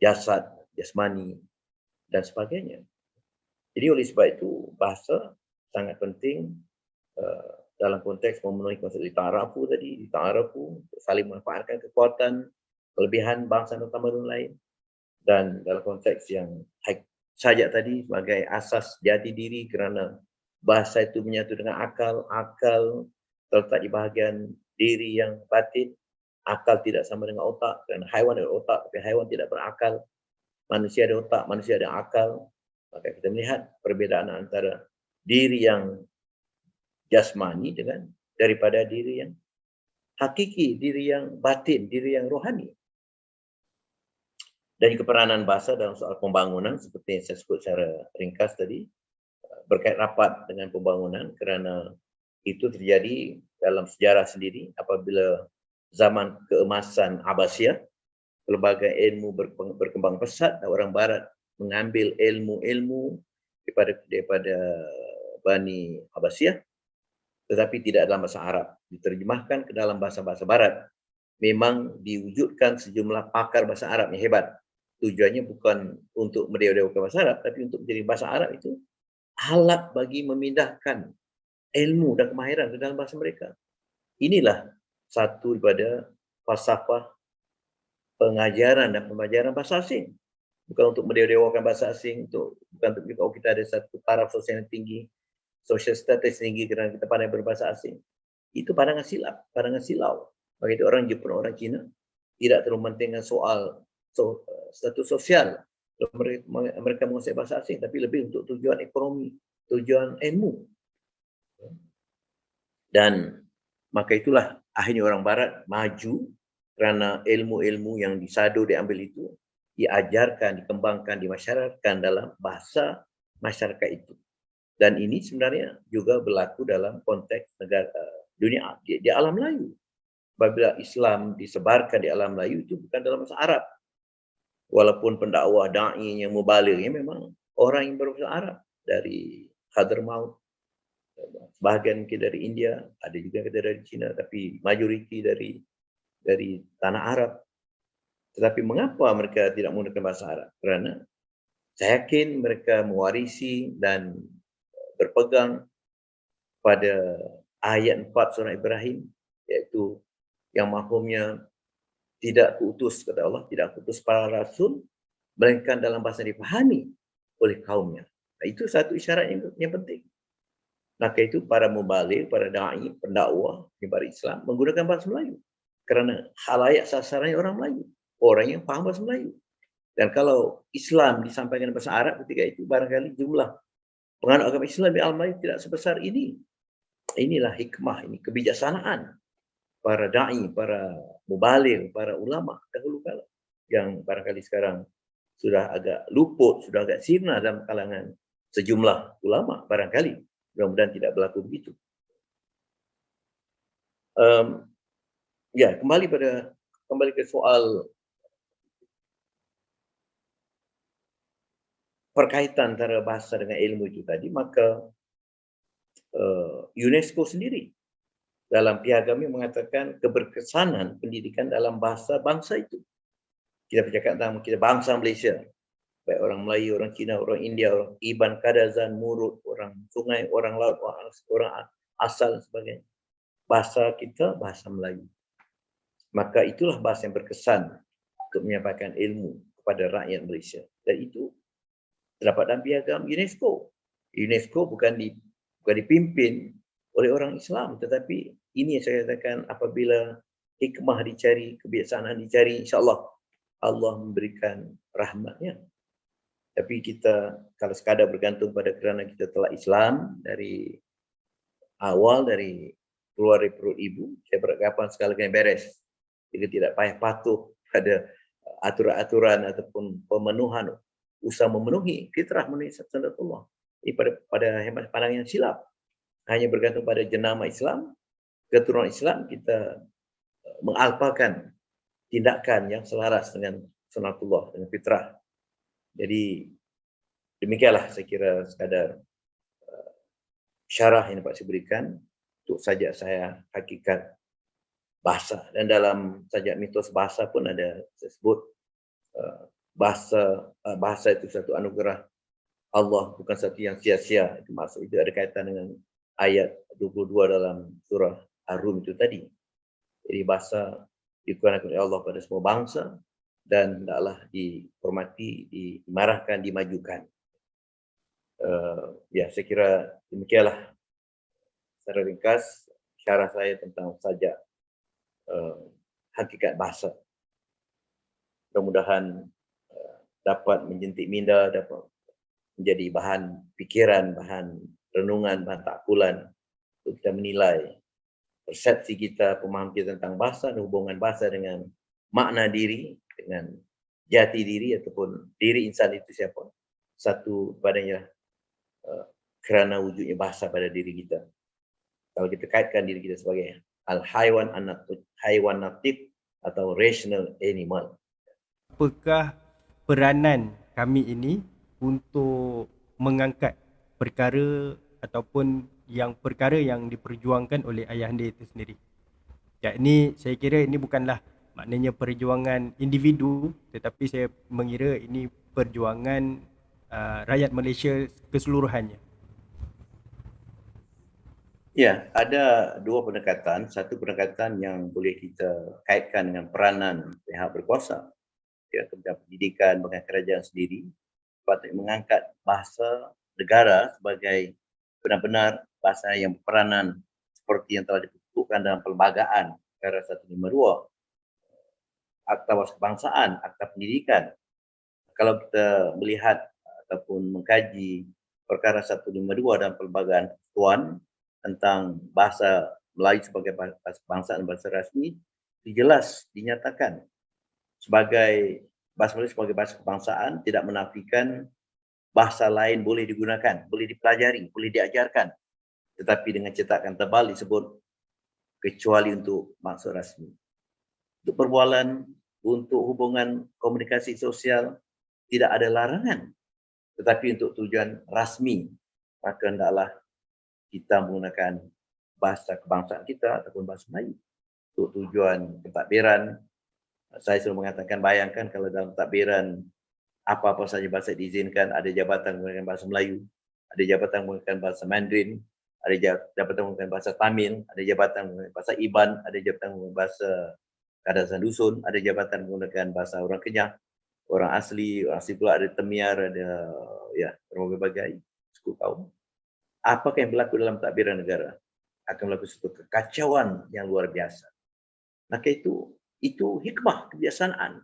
jasad, jasmani, dan sebagainya. Jadi oleh sebab itu bahasa sangat penting dalam konteks memenuhi konsep lita'arafu tadi, lita'arafu, saling memanfaatkan kekuatan, kelebihan bangsa dan tamadun lain, dan dalam konteks yang sajak tadi sebagai asas jati diri kerana bahasa itu menyatu dengan akal terletak di bahagian diri yang batin. Akal tidak sama dengan otak, kerana haiwan ada otak tapi haiwan tidak berakal. Manusia ada otak, manusia ada akal. Maka kita melihat perbezaan antara diri yang jasmani daripada diri yang hakiki, diri yang batin, diri yang rohani. Dan keperanan bahasa dalam soal pembangunan seperti yang saya sebut secara ringkas tadi berkait rapat dengan pembangunan kerana itu terjadi dalam sejarah sendiri apabila zaman keemasan Abbasiyah, pelbagai ilmu berkembang pesat dan orang barat mengambil ilmu-ilmu daripada Bani Abbasiyah tetapi tidak dalam bahasa Arab, diterjemahkan ke dalam bahasa-bahasa barat. Memang diwujudkan sejumlah pakar bahasa Arab yang hebat. Tujuannya bukan untuk mendewa-dewakan bahasa Arab, tapi untuk menjadi bahasa Arab itu alat bagi memindahkan ilmu dan kemahiran ke dalam bahasa mereka. Inilah satu daripada falsafah pengajaran dan pembelajaran bahasa asing. Bukan untuk mendewa-dewakan bahasa asing, bukan untuk kita ada satu taraf sosial yang tinggi, social status tinggi kerana kita pandai berbahasa asing. Itu pandangan silap, pandangan silau. Bagi itu orang Jepun, orang Cina tidak terlalu mementingkan soal status sosial. Mereka menguasai bahasa asing, tapi lebih untuk tujuan ekonomi, tujuan ilmu. Dan maka itulah akhirnya orang Barat maju kerana ilmu-ilmu yang disadu diambil itu diajarkan, dikembangkan, dimasyarakatkan dalam bahasa masyarakat itu. Dan ini sebenarnya juga berlaku dalam konteks negara dunia di alam Melayu. Apabila Islam disebarkan di alam Melayu itu bukan dalam bahasa Arab. Walaupun pendakwah da'i yang mubaligh memang orang yang berbahasa Arab dari Hadramaut, sebahagian mungkin dari India, ada juga dari China, tapi majoriti dari tanah Arab. Tetapi mengapa mereka tidak menggunakan bahasa Arab? Kerana saya yakin mereka mewarisi dan berpegang pada ayat 4 surah Ibrahim, iaitu yang mahfumnya tidak kuutus, kata Allah, tidak kuutus para rasul, melainkan dalam bahasa dipahami oleh kaumnya. Nah, itu satu isyarat yang penting. Maka itu para mubaligh, para da'i, pendakwah, penyebar Islam menggunakan bahasa Melayu. Kerana halayak sasarannya orang Melayu, orang yang faham bahasa Melayu. Dan kalau Islam disampaikan bahasa Arab ketika itu, barangkali jumlah penganut agama Islam di alam Melayu tidak sebesar ini. Inilah hikmah, ini kebijaksanaan para da'i, para mubaligh, para ulama dahulu kala yang barangkali sekarang sudah agak luput, sudah agak sirna dalam kalangan sejumlah ulama barangkali. Mudah-mudahan tidak berlaku begitu. Kembali ke soal perkaitan antara bahasa dengan ilmu itu tadi, maka UNESCO sendiri dalam piagamnya mengatakan keberkesanan pendidikan dalam bahasa bangsa itu. Kita bercakap tentang kita bangsa Malaysia. baik orang Melayu, orang Cina, orang India, orang Iban, Kadazan, Murut, orang Sungai, orang Laut, orang asal dan sebagainya. Bahasa kita bahasa Melayu. Maka itulah bahasa yang berkesan untuk menyampaikan ilmu kepada rakyat Malaysia. Dan itu terdapat dalam piagam UNESCO. UNESCO bukan dipimpin oleh orang Islam, tetapi ini yang saya katakan, apabila hikmah dicari, kebijaksanaan dicari, insya-Allah Allah memberikan rahmatnya. Tapi kita kalau sekadar bergantung pada kerana kita telah Islam dari awal, dari keluar dari perut ibu, saya beranggapan segala yang beres. Kita tidak payah patuh pada aturan-aturan ataupun pemenuhan, usaha memenuhi fitrah memenuhi sunnatullah. Ini pada hemat pandangan yang silap. Hanya bergantung pada jenama Islam, keturunan Islam, kita mengalpakan tindakan yang selaras dengan sunnatullah, dengan fitrah. Jadi demikianlah saya kira sekadar syarah yang dapat saya berikan untuk sajak saya hakikat bahasa. Dan dalam sajak mitos bahasa pun ada saya sebut bahasa itu satu anugerah Allah, bukan satu yang sia-sia. Itu maksud itu ada kaitan dengan ayat 22 dalam surah Ar-Rum itu tadi. Jadi bahasa digunakan oleh Allah pada semua bangsa dan hendaklah dihormati, dimarahkan, dimajukan. Ya, saya kira demikianlah secara ringkas syarah saya tentang sajak hakikat bahasa. Mudah-mudahan dapat menjentik minda, dapat menjadi bahan pikiran, bahan renungan, bahan takbulan untuk kita menilai persepsi kita, pemahaman kita tentang bahasa dan hubungan bahasa dengan makna diri, dengan jati diri ataupun diri insan itu siapa. Satu padanya kerana wujudnya bahasa pada diri kita. Kalau kita kaitkan diri kita sebagai al-haywan natik atau rational animal. Apakah peranan kami ini untuk mengangkat perkara ataupun perkara yang diperjuangkan oleh ayahanda itu sendiri? Yakni saya kira ini bukanlah maknanya perjuangan individu, tetapi saya mengira ini perjuangan rakyat Malaysia keseluruhannya. Ya, ada dua pendekatan. Satu pendekatan yang boleh kita kaitkan dengan peranan pihak berkuasa, ya, Kementerian Pendidikan, dengan kerajaan sendiri, patut mengangkat bahasa negara sebagai benar-benar bahasa yang peranan seperti yang telah ditentukan dalam Perlembagaan Negara 152, Akta Wawasan Kebangsaan, Akta Pendidikan. Kalau kita melihat ataupun mengkaji perkara 152 dalam Perlembagaan Persekutuan tentang bahasa Melayu sebagai bahasa kebangsaan dan bahasa rasmi, jelas dinyatakan sebagai bahasa Melayu sebagai bahasa kebangsaan tidak menafikan bahasa lain boleh digunakan, boleh dipelajari, boleh diajarkan. Tetapi dengan cetakan tebal disebut kecuali untuk maksud rasmi. Untuk perbualan, untuk hubungan komunikasi sosial tidak ada larangan. Tetapi untuk tujuan rasmi, maka hendaklah kita menggunakan bahasa kebangsaan kita ataupun bahasa Melayu. Untuk tujuan pentadbiran, saya selalu mengatakan, bayangkan kalau dalam pentadbiran apa-apa saja bahasa diizinkan, ada jabatan menggunakan bahasa Melayu, ada jabatan menggunakan bahasa Mandarin, ada jabatan menggunakan bahasa Tamil, ada jabatan menggunakan bahasa Iban, ada jabatan menggunakan bahasa Kadazan Dusun, ada jabatan menggunakan bahasa orang Kenyah, orang asli pula ada Temiar, ada ya berbagai suku kaum. Apakah yang berlaku dalam pentadbiran negara? Akan berlaku suatu kekacauan yang luar biasa. Maka itu hikmah kebiasaan.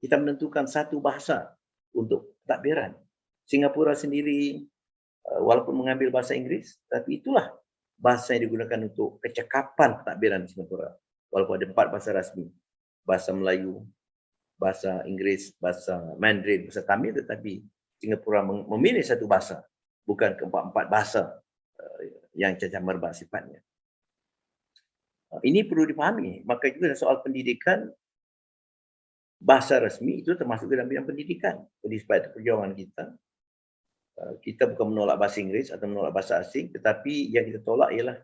Kita menentukan satu bahasa untuk pentadbiran. Singapura sendiri walaupun mengambil bahasa Inggris, tapi itulah bahasa yang digunakan untuk kecakapan pentadbiran di Singapura. Walaupun ada 4 bahasa rasmi, bahasa Melayu, bahasa Inggris, bahasa Mandarin, bahasa Tamil, tetapi Singapura memilih satu bahasa, bukan keempat-empat bahasa yang cacat merbak sifatnya. Ini perlu dipahami. Maka juga soal pendidikan, bahasa rasmi itu termasuk dalam bidang pendidikan. Jadi sebab itu perjuangan kita. Kita bukan menolak bahasa Inggeris atau menolak bahasa asing, tetapi yang kita tolak ialah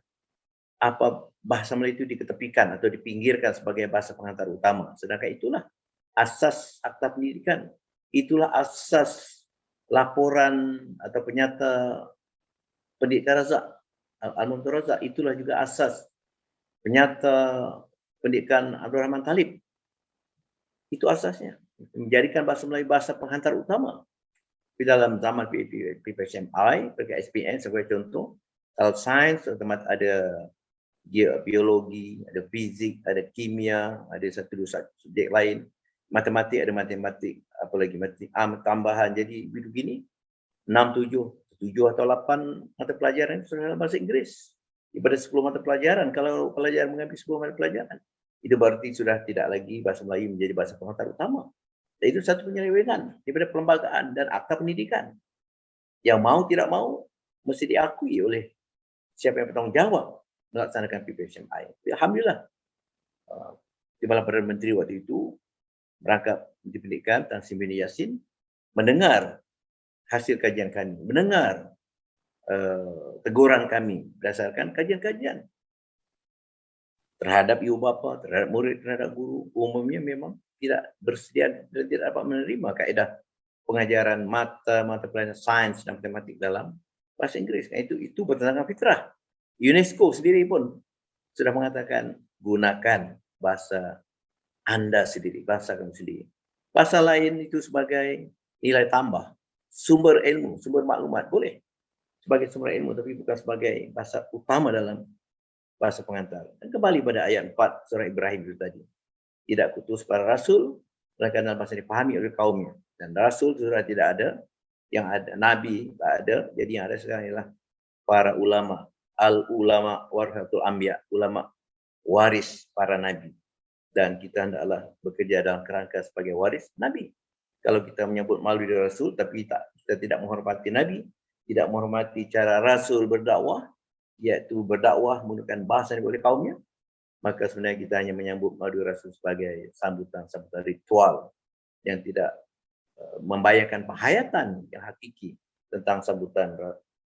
apa bahasa Melayu itu diketepikan atau dipinggirkan sebagai bahasa pengantar utama. Sedangkan itulah asas Akta Pendidikan. Itulah asas laporan atau penyata pendidikan Razak, Al-Muntur Razak. Itulah juga asas penyata pendidikan Abdul Rahman Talib. Itu asasnya. Menjadikan bahasa Melayu bahasa penghantar utama. Di dalam zaman PPSMI, PKSPN sebagai contoh, kalau sains, ada biologi, ada fizik, ada kimia, ada satu dua subjek lain. Matematik, ada matematik, apa lagi, tambahan. Jadi begini, 6, 7 atau 8 mata pelajaran itu dalam bahasa Inggris. Daripada 10 mata pelajaran, kalau pelajar mengambil 10 mata pelajaran, itu berarti sudah tidak lagi bahasa Melayu menjadi bahasa penghantar utama. Dan itu satu penyelewengan daripada perlembagaan dan akta pendidikan. Yang mau tidak mau, mesti diakui oleh siapa yang bertanggung jawab melaksanakan PPSMI. Alhamdulillah, Kepala Perdana Menteri waktu itu, merangkap Menteri Pendidikan Tan Sri Yassin, mendengar hasil kajian kami, mendengar teguran kami berdasarkan kajian-kajian terhadap ibu bapa, terhadap murid, terhadap guru. Umumnya memang tidak bersedia dan tidak dapat menerima kaedah pengajaran mata pelajaran sains dan matematik dalam bahasa Inggris. Itu bertentangan fitrah. UNESCO sendiri pun sudah mengatakan gunakan bahasa Anda sendiri, bahasa kamu sendiri. Bahasa lain itu sebagai nilai tambah, sumber ilmu, sumber maklumat, boleh sebagai sumber ilmu, tapi bukan sebagai bahasa utama dalam bahasa pengantar. Dan kembali pada ayat 4 surah Ibrahim itu tadi. Tidak kutus para rasul, melainkan dalam bahasa dipahami oleh kaumnya. Dan rasul sudah tidak ada, yang ada nabi tak ada, jadi yang ada sekarang ialah para ulama, al-ulama warasatul anbiya, ulama waris para nabi. Dan kita hendaklah bekerja dalam kerangka sebagai waris nabi. Kalau kita menyebut maulid rasul tapi kita tidak menghormati nabi, tidak menghormati cara rasul berdakwah, iaitu berdakwah menggunakan bahasa yang oleh kaumnya, maka sebenarnya kita hanya menyambut maulid rasul sebagai sambutan ritual yang tidak membayangkan penghayatan yang hakiki tentang sambutan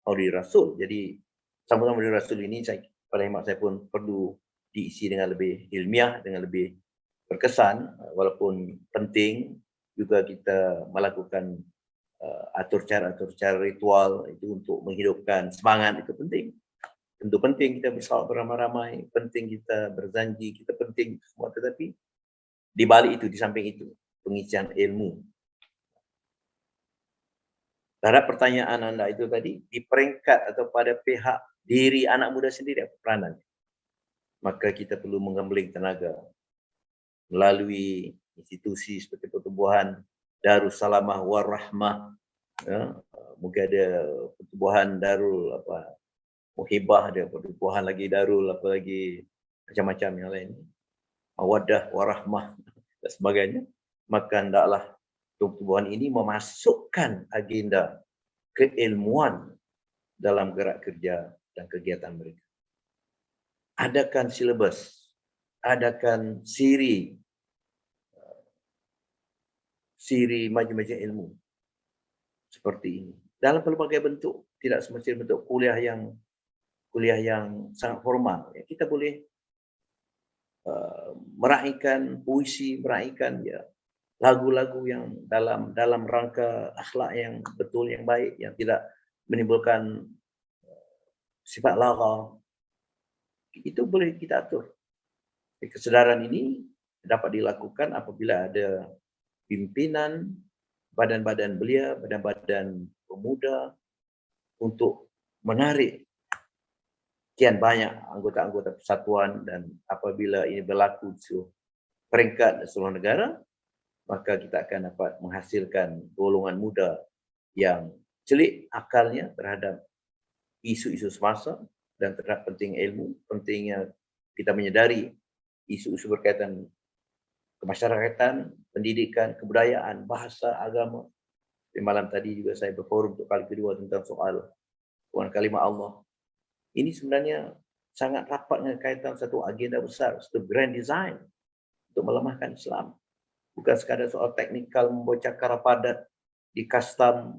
maulid rasul. Jadi sambutan maulid rasul ini pada hemat saya pun perlu diisi dengan lebih ilmiah, dengan lebih berkesan, walaupun penting juga kita melakukan atur cara ritual itu untuk menghidupkan semangat, itu penting. Tentu penting kita bersalawat beramai-ramai, penting kita berzanji, kita penting semua, tetapi di balik itu, di samping itu, pengisian ilmu. Terhadap pertanyaan Anda itu tadi, di peringkat atau pada pihak diri anak muda sendiri apa peranan? Maka kita perlu menggambling tenaga melalui institusi seperti pertubuhan Darussalamah Warahmah, ya, mungkin ada pertubuhan Darul Muhibah, ada pertubuhan lagi Darul lagi macam-macam yang lain, Mawaddah Warahmah dan sebagainya. Maka hendaklah pertubuhan ini memasukkan agenda keilmuan dalam gerak kerja dan kegiatan mereka. Adakan silabus, adakan siri majlis-majlis ilmu seperti ini dalam pelbagai bentuk, tidak semestinya bentuk kuliah yang sangat formal. Kita boleh meraihkan puisi, meraihkan lagu-lagu yang dalam rangka akhlak yang betul, yang baik, yang tidak menimbulkan sifat lara. Itu boleh kita atur. Kesedaran ini dapat dilakukan apabila ada pimpinan badan-badan belia, badan-badan pemuda untuk menarik sekian banyak anggota-anggota persatuan, dan apabila ini berlaku di peringkat seluruh negara, maka kita akan dapat menghasilkan golongan muda yang celik akalnya terhadap isu-isu semasa dan terhadap penting ilmu, pentingnya kita menyedari isu-isu berkaitan kemasyarakatan, pendidikan, kebudayaan, bahasa, agama. Di malam tadi juga saya berforum untuk kali kedua tentang soal kalimat Allah. Ini sebenarnya sangat rapat dengan kaitan satu agenda besar, satu grand design untuk melemahkan Islam. Bukan sekadar soal teknikal membocah kara padat di custom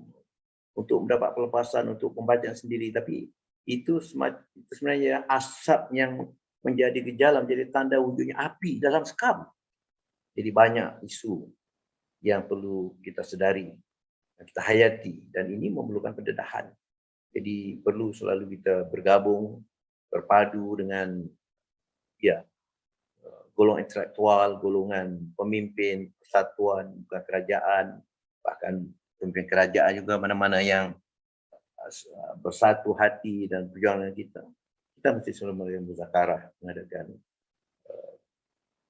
untuk mendapat pelepasan untuk pembacaan sendiri, tapi itu sebenarnya asap yang menjadi gejala, menjadi tanda wujudnya api dalam sekam. Jadi banyak isu yang perlu kita sedari, kita hayati, dan ini memerlukan pendedahan. Jadi perlu selalu kita bergabung, berpadu dengan golongan intelektual, golongan pemimpin, persatuan, bukan kerajaan, bahkan pemimpin kerajaan juga mana-mana yang bersatu hati dan perjuangan kita. Kita mesti selalu melakukan muzakarah, mengadakan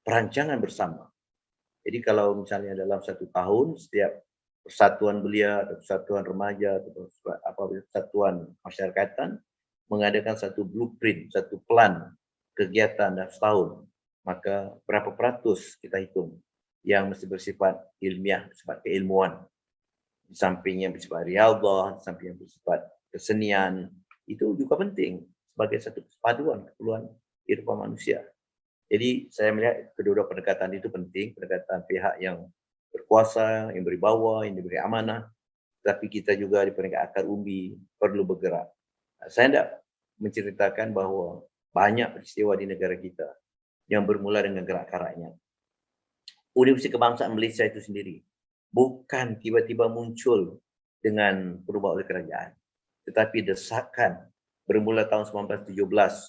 perancangan bersama. Jadi kalau misalnya dalam 1 tahun setiap persatuan belia atau persatuan remaja atau persatuan masyarakatan mengadakan satu blueprint, satu plan kegiatan dalam setahun, maka berapa peratus kita hitung yang mesti bersifat ilmiah, bersifat keilmuan, di samping yang bersifat riyadhah, di samping yang bersifat kesenian, itu juga penting sebagai satu kespaduan keperluan kehidupan manusia. Jadi saya melihat kedua-dua pendekatan itu penting, pendekatan pihak yang berkuasa, yang berwibawa, yang diberi amanah, tapi kita juga di peringkat akar umbi perlu bergerak. Saya tidak menceritakan bahawa banyak peristiwa di negara kita yang bermula dengan gerak rakyat. Universiti Kebangsaan Malaysia itu sendiri bukan tiba-tiba muncul dengan perubahan oleh kerajaan, tetapi desakan bermula tahun 1917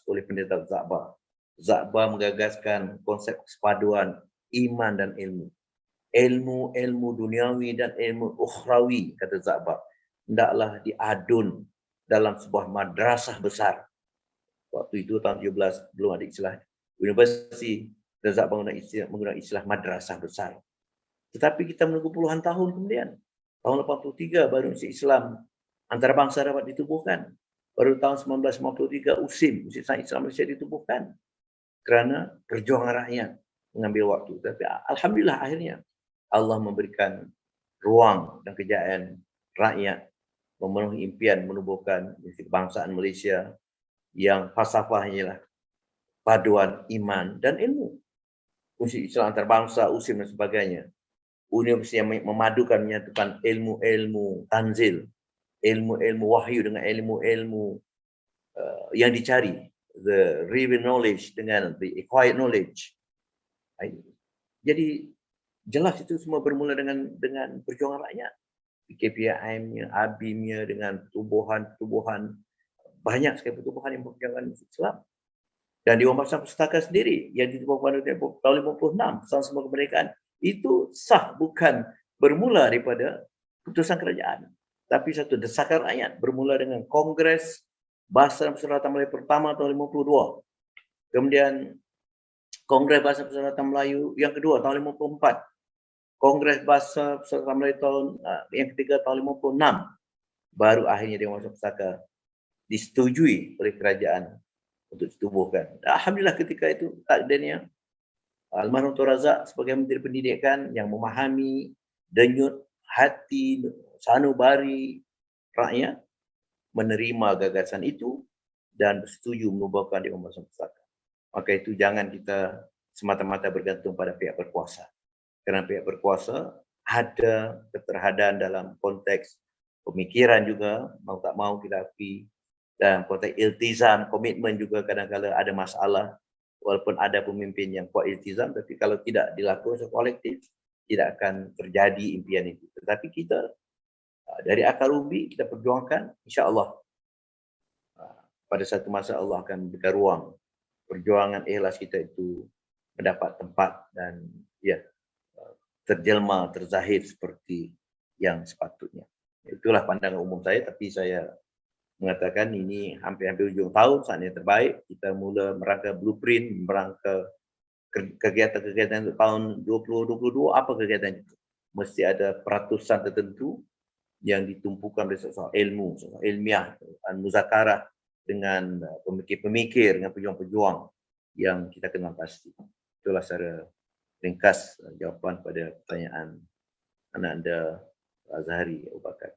oleh Pendeta Zakbar. Zakbar menggagaskan konsep kesepaduan iman dan ilmu. Ilmu duniawi dan ilmu ukhrawi, kata Zakbar, hendaklah diadun dalam sebuah madrasah besar. Waktu itu tahun 17 belum ada istilah universiti, dan Zakbar menggunakan istilah madrasah besar. Tetapi kita menunggu puluhan tahun kemudian. Tahun 83 baru Universiti Islam antarabangsa dapat ditubuhkan. Baru tahun 1953 USIM, Universiti Sains Islam Malaysia ditubuhkan. Kerana perjuangan rakyat mengambil waktu. Tapi alhamdulillah akhirnya Allah memberikan ruang dan kejayaan rakyat memenuhi impian menubuhkan Universiti Kebangsaan Malaysia yang falsafahnya ialah paduan iman dan ilmu. Universiti Islam antarabangsa, USIM dan sebagainya. Universiti yang memadukan menyatukan ilmu-ilmu tanzil, ilmu-ilmu wahyu dengan ilmu-ilmu yang dicari, the real knowledge dengan the acquired knowledge. Jadi jelas itu semua bermula dengan perjuangan rakyat. PKPIM-nya, ABIM-nya, dengan pertubuhan, banyak sekali pertubuhan yang memperjuangkan Islam. Dan Dewan Paksa Pustaka sendiri yang ditubuhkan pada tahun 56, tahun semua kemerdekaan, itu sah bukan bermula daripada keputusan kerajaan, tapi satu desakan rakyat bermula dengan Kongres Bahasa dan Perseratan Melayu pertama tahun 52. Kemudian Kongres Bahasa Perseratan Melayu yang kedua tahun 54. Kongres Bahasa Perseratan Melayu yang ketiga tahun 56. Baru akhirnya Dewan Paksa Pustaka disetujui oleh kerajaan untuk ditubuhkan. Alhamdulillah ketika itu takdirnya almarhum Tun Razak sebagai Menteri Pendidikan yang memahami denyut hati sanubari rakyat menerima gagasan itu dan bersetuju menubuhkan Dewan Paksa Pustaka. Maka itu jangan kita semata-mata bergantung pada pihak berkuasa. Kerana pihak berkuasa ada keterhadaan dalam konteks pemikiran juga, mau tak mau kita akui, dan konteks iltizam, komitmen juga kadang-kadang ada masalah. Walaupun ada pemimpin yang kuat iltizam, tapi kalau tidak dilakukan secara kolektif, tidak akan terjadi impian itu. Tetapi kita dari akar umbi kita perjuangkan, insya-Allah pada satu masa Allah akan berikan ruang perjuangan ikhlas kita itu mendapat tempat dan terjelma, terzahir seperti yang sepatutnya. Itulah pandangan umum saya, tapi saya mengatakan ini hampir-hampir hujung tahun, saatnya terbaik kita mula merangka blueprint, merangka kegiatan-kegiatan untuk tahun 2022. Apa kegiatan itu? Mesti ada peratusan tertentu yang ditumpukan dari soal ilmu, soal ilmiah, muzakarah dengan pemikir-pemikir, dengan pejuang-pejuang yang kita kenal pasti. Itulah secara ringkas jawapan pada pertanyaan anak anda Azhari Abu Bakar.